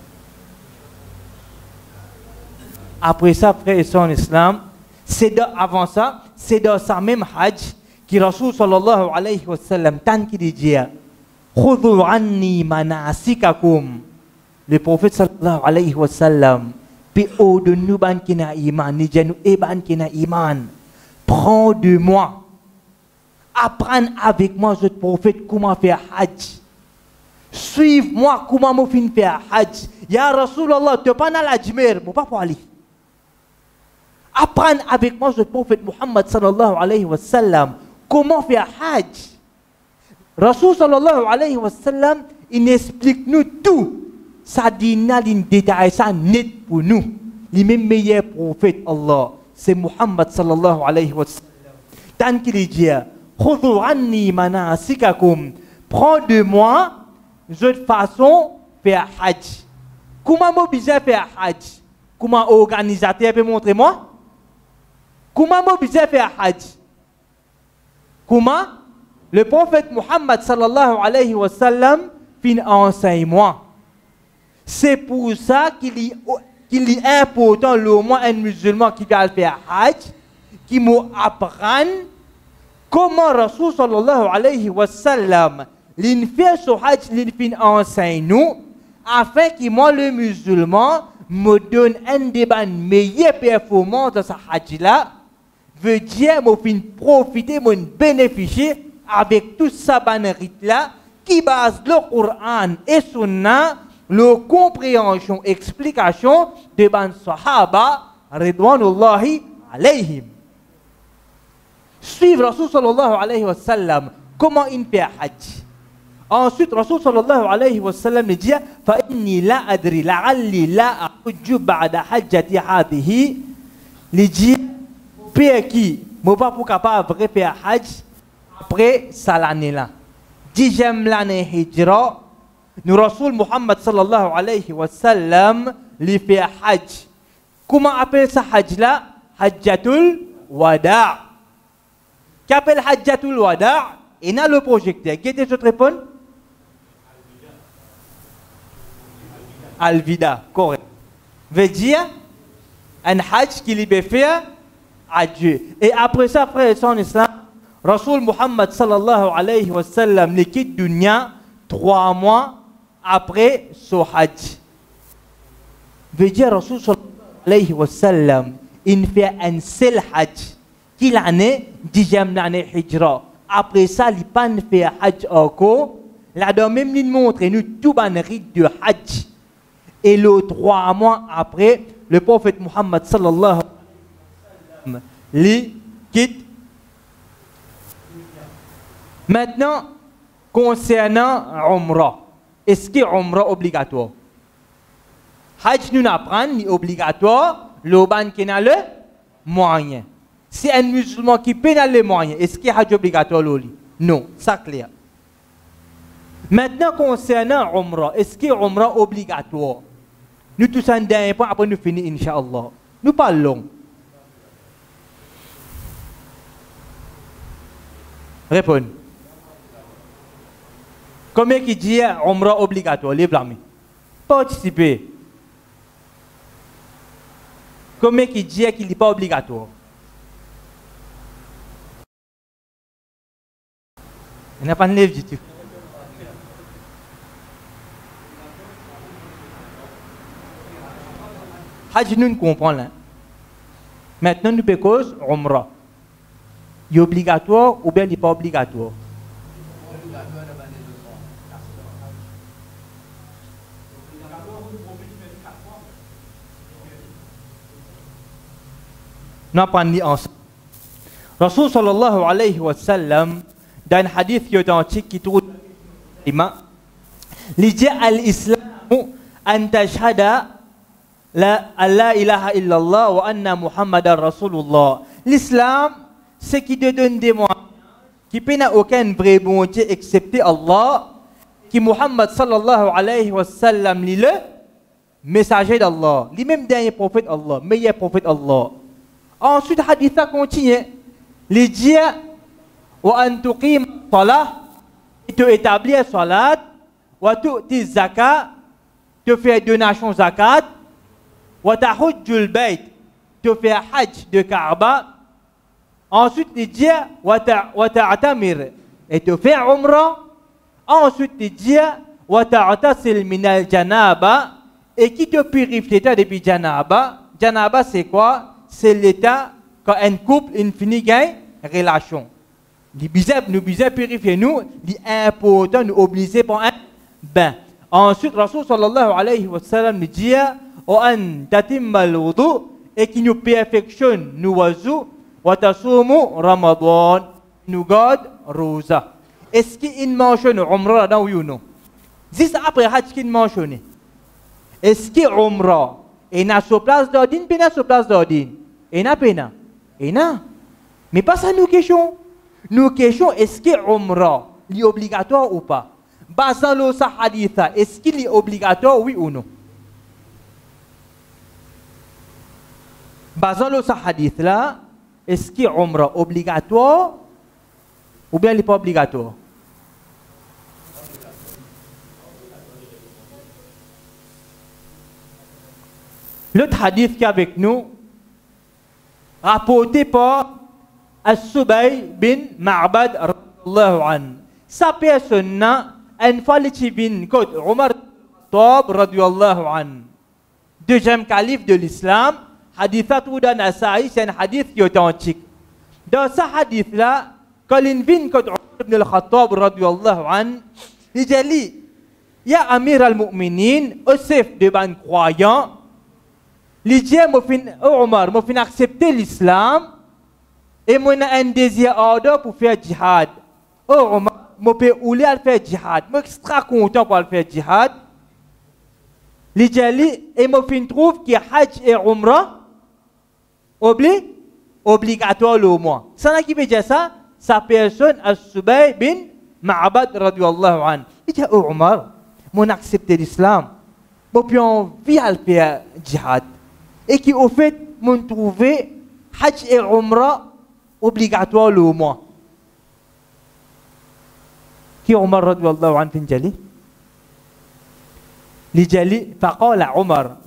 Après ça, frère et sœurs en islam, avant ça, c'est dans sa même Hajj qui Rasul sallallahu alayhi wa sallam, tant qu'il dit Khudhu anni manasikakum. Le prophète sallallahu alayhi wa sallam, PO de nous ban qui n'a iman, ni de nous et ban qui n'a iman. Prends de moi. Apprends avec moi, ce prophète, comment faire Hajj. Suive-moi comment faire Hajj. Ya Rasulallah, tu n'es pas dans la Jmer, mais pas pour aller. Apprends avec moi, ce prophète Muhammad sallallahu alayhi wa sallam, comment faire Hajj. Rasul sallallahu alayhi wa sallam, il explique nous tout. Ça dit, il détaille ça net pour nous. Le même meilleur prophète Allah, c'est Muhammad sallallahu alayhi wa sallam. Tant qu'il dit, khudhu anni manasikakum, prends de moi, de façon, faire hajj. Comment m'obliger à faire hajj? Comment organisateur peut montrer moi? Comment m'obliger à faire hajj? Comment? Le prophète Muhammad sallallahu alayhi wa sallam fin enseigne-moi. C'est pour ça qu'il est important, le moins un musulman qui va faire hajj, qui m'apprend comment Rasul sallallahu alayhi wa sallam fait ce hajj, fin enseigne nous, afin que moi le musulman me donne un débat meilleure performance de ce hajj là, veut dire me fin profiter, me bénéficier avec tout ça rite là qui base le Coran et Sunna, la compréhension, explication de ban Sahaba ridwanullahi alayhim. Suivre Rasul sallallahu alayhi wa sallam, comment il fait hajj. Ensuite, Rasul sallallahu alayhi wa sallam dit fa inni la adri la'alli la ahujju ba'da hajjati hadhihi. Il dit père qui moi pas pour capable de faire hajj après ça l'année là. 10e l'année hijra, nous Rasul Muhammad sallallahu alayhi wa sallam li fait hajj. Comment appelle ça hajj là? Hajjatul wada'. Qu'appelle hajjatul wada'? Et là le projecteur. Qui était votre réponse? Al-Vida, correct. Veut dire un hajj qui lui fait à Dieu. Et après ça, frère et son islam, Rasul Muhammad sallallahu alayhi wa sallam le quitte dunya 3 mois après son hajj. Veut dire Rasul sallallahu alayhi wa sallam, il fait un seul hajj. Qui l'année, 10e l'année hijra. Après ça, il pas fait hajj encore. Là, dans même il montre nous tout le rite de hajj. Et le 3 mois après, le prophète Muhammad sallallahu alayhi wa sallam les quitte. Maintenant, concernant Umrah, est-ce que Umrah est obligatoire? Hajj nous apprend, il est obligatoire, le ban qui a le moyen. Si un musulman qui peut le moyen, est-ce que Hajj est obligatoire? Non, ça clair. Maintenant, concernant Umrah, est-ce que Umrah est obligatoire? Nous tous un dernier point, après nous finissons, Inch'Allah. Nous parlons. Répondez. Combien qui dit Umrah obligatoire? Les blâmer. Participer. Combien qui dit qu'il n'est pas obligatoire? Il n'y a pas de lèvre du tout. Hajj nous comprenons là. Maintenant nous cause Umrah. Il est obligatoire ou bien il n'est pas obligatoire? Nous apprenons ensemble. Rasul sallallahu alayhi wa sallam, dans un hadith qui est authentique qui trouve il dit al-Islam an tashhada la ilaha illallah wa anna Muhammadan Rasulullah. L'islam, c'est qui te donne des moyens, qui n'a aucun vrai bonté excepté Allah, qui Muhammad sallallahu alayhi wa sallam, le messager d'Allah, lui-même dernier prophète Allah, meilleur prophète Allah. Ensuite, hadith continue. Il dit wa an tuqim salah, et te établir salat, wa tu'ti zakat, te faire donation zakat, wa tahujjul bayt, te faire hajj de Kaaba. Ensuite, il dit wa ta'tamir, et te faire umrah. Ensuite, il dit wa ta'tasil min al-janaba, et qui te purifie l'état depuis janaba. Janaba, c'est quoi? C'est l'état quand un couple finit gagne relation. Nous bisons purifier nous, il est important nous obliger pour un bain. Ensuite, Rasul sallallahu alayhi wa sallam nous dit wa an tatimmal wudu, et qui nous perfectionne nous wazou wa tasumu Ramadan, nous garde rosa. est-ce qu'il mentionne Umrah là ou non? Juste après Hajj qu'il mentionne. Est-ce que Umrah est na sur place d'ordine, puis na sur place d'ordine? Et na pena? Et na? Mais pas ça nous question. Nous question est-ce que Umrah est obligatoire ou pas? Basant le hadith, est-ce qu'il est obligatoire oui ou non? Basant le hadith là, est-ce que Umrah est obligatoire ou bien il n'est pas obligatoire? L'autre hadith qui est avec nous, rapporté par As-Subay bin Ma'bad radiyallahu anhu. Sa personne une fois le bin côté Omar Khattab radiyallahu anhu. Deuxième calife de l'islam, hadithat Ouda Nasa'i, c'est un hadith qui est authentique. Dans ce hadith là, quand il vient côté Omar ibn al-Khattab radiyallahu anhu, il dit, ya Amir al-Mu'minin, au chef de ban croyant, il dit, Omar, moi fin accepter l'islam et moi un désir ardent pour faire djihad. Oh Omar, moi peux ouler à faire djihad. Moi extra content pour faire djihad. Il dit, et moi fin trouve que Hajj et Umrah obligatoire le mois. Ça qui veut dire ça? Sa personne As-Subay bin Ma'bad radiyallahu anhu. Il dit, oh Omar, moi accepter l'islam. Moi puis on vient faire djihad. Et qui au fait m'ont trouvé Hajj et Umrah obligatoire le mois. Qui Omar radiyallahu anhu finjali? Lijali faqala Omar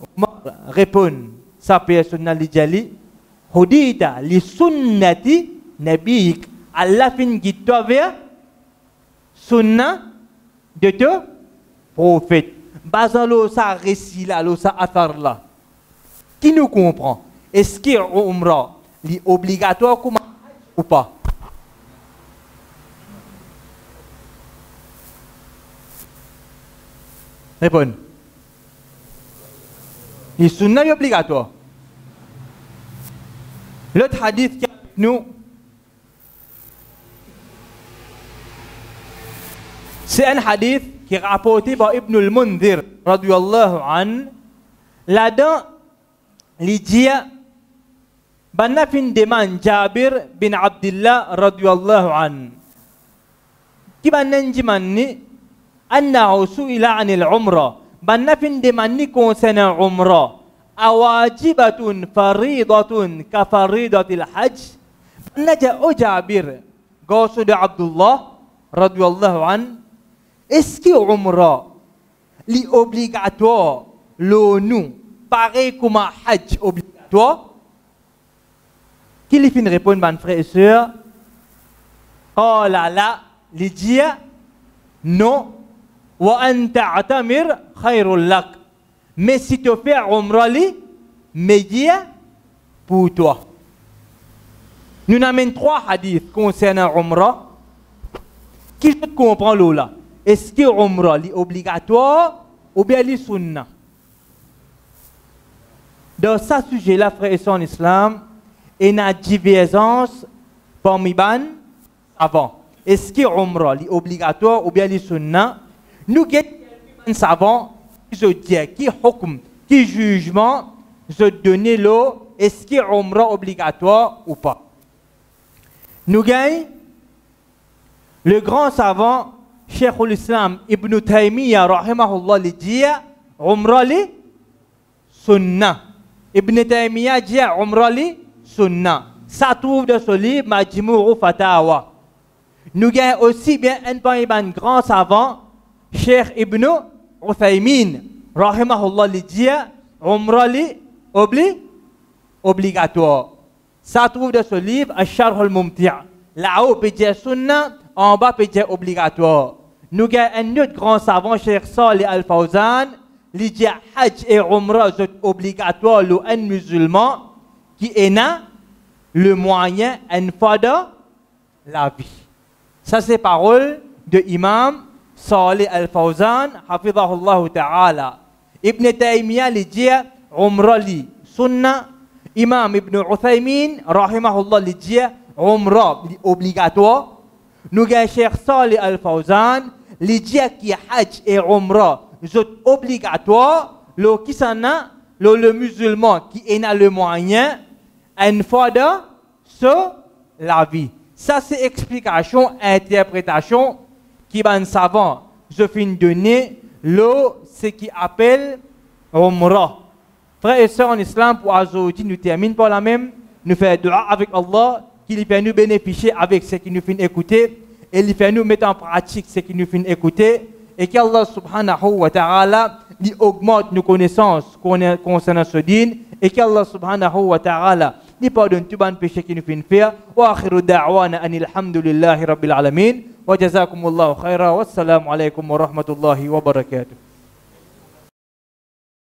répond sa personne lijali hudita li sunnati nabiyik Allah fin gitto vers sunnah de te prophète. Basalo sa récit là, lo sa athar là. Qui nous comprend? Est-ce que Umrah est obligatoire ou pas? Répondez. Les sunnah est obligatoire. L'autre hadith qui est avec nous, c'est un hadith qui est rapporté par Ibn al-Mundhir radiyallahu anhu. Là-dedans, il dit, banna fin deman Jabir bin Abdullah radiyallahu anhu. Qui banna njimanni annahu su'ila anil umrah. Banna fin demanni concernant umrah. Awajibatun faridatun ka faridatil hajj. Banna ja'o Jabir gosu de Abdullah radiyallahu anhu. Est-ce que umrah li obligatoire le nous pareil comme un hajj obligatoire? Qui lui fin répondre, mon frère et soeur? Oh là là, il dit non. Wa anta atamir khairul lak. Mais si tu fais umrah li, meilleur pour toi. Nous avons trois hadiths concernant umrah. Qui je comprends là? Est-ce que umrah est obligatoire ou bien est sunnah? Dans ce sujet-là, frères et sœurs en islam, il y a une divergence parmi les savants. Est-ce que Umrah est obligatoire ou bien est sunnah? Nous avons des savants qui se disent, qui hukm, qui jugement, se donner l'eau, est-ce que Umrah est obligatoire ou pas? Nous avons le grand savant, Cheikh al-Islam Ibn Taymiyyah, rahimahullah, il dit, Umrah est sunnah. Ibn Taymiyyah dit Umrah li sunnah. Ça trouve dans ce livre Majmou' Fatawa. Nous avons aussi bien un grand savant, Cheikh Ibn Uthaymin, rahimahullah, li dit Umrah li obligatoire. Ça trouve dans ce livre Ash-Sharh al-Mumti'. Là-haut peut dire sunnah, en bas peut dire obligatoire. Nous avons un autre grand savant, Cheikh Salih Al-Fawzan, li dit Hajj et Umrah sont obligatoires pour un musulman qui est le moyen une fois de la vie. Ça c'est parole de Imam Salih Al-Fawzan, hafidhahullah ta'ala. Ibn Taymiyyah li dit Umrah li sunnah. Imam Ibn Uthaymin, rahimahullah, li dit Umrah li obligatoire. Nous avons Cheikh Salih Al Fawzan, les dia qui Hajj et Umrah sont obligatoires, le musulman qui a le moyen, une fois de la vie. Ça, c'est explication, interprétation qui va un savant. Je finis de donner ce qui appelle Umrah. Frères et sœurs en islam, pour aujourd'hui, nous terminons par la même. Nous faisons dua avec Allah, qui lui fait nous bénéficier avec ce qui nous fait écouter, et lui fait nous mettre en pratique ce qui nous fait écouter, et qu'Allah subhanahu wa ta'ala lui augmente nos connaissances concernant ce din, et qu'Allah subhanahu wa ta'ala lui pardonne tout bon péché qui nous fait faire. Wa akhiru da'wana anil hamdulillahi rabbil alamin. Wa jazakumullahu khaira. Wassalamu alaikum wa rahmatullahi wa barakatuh.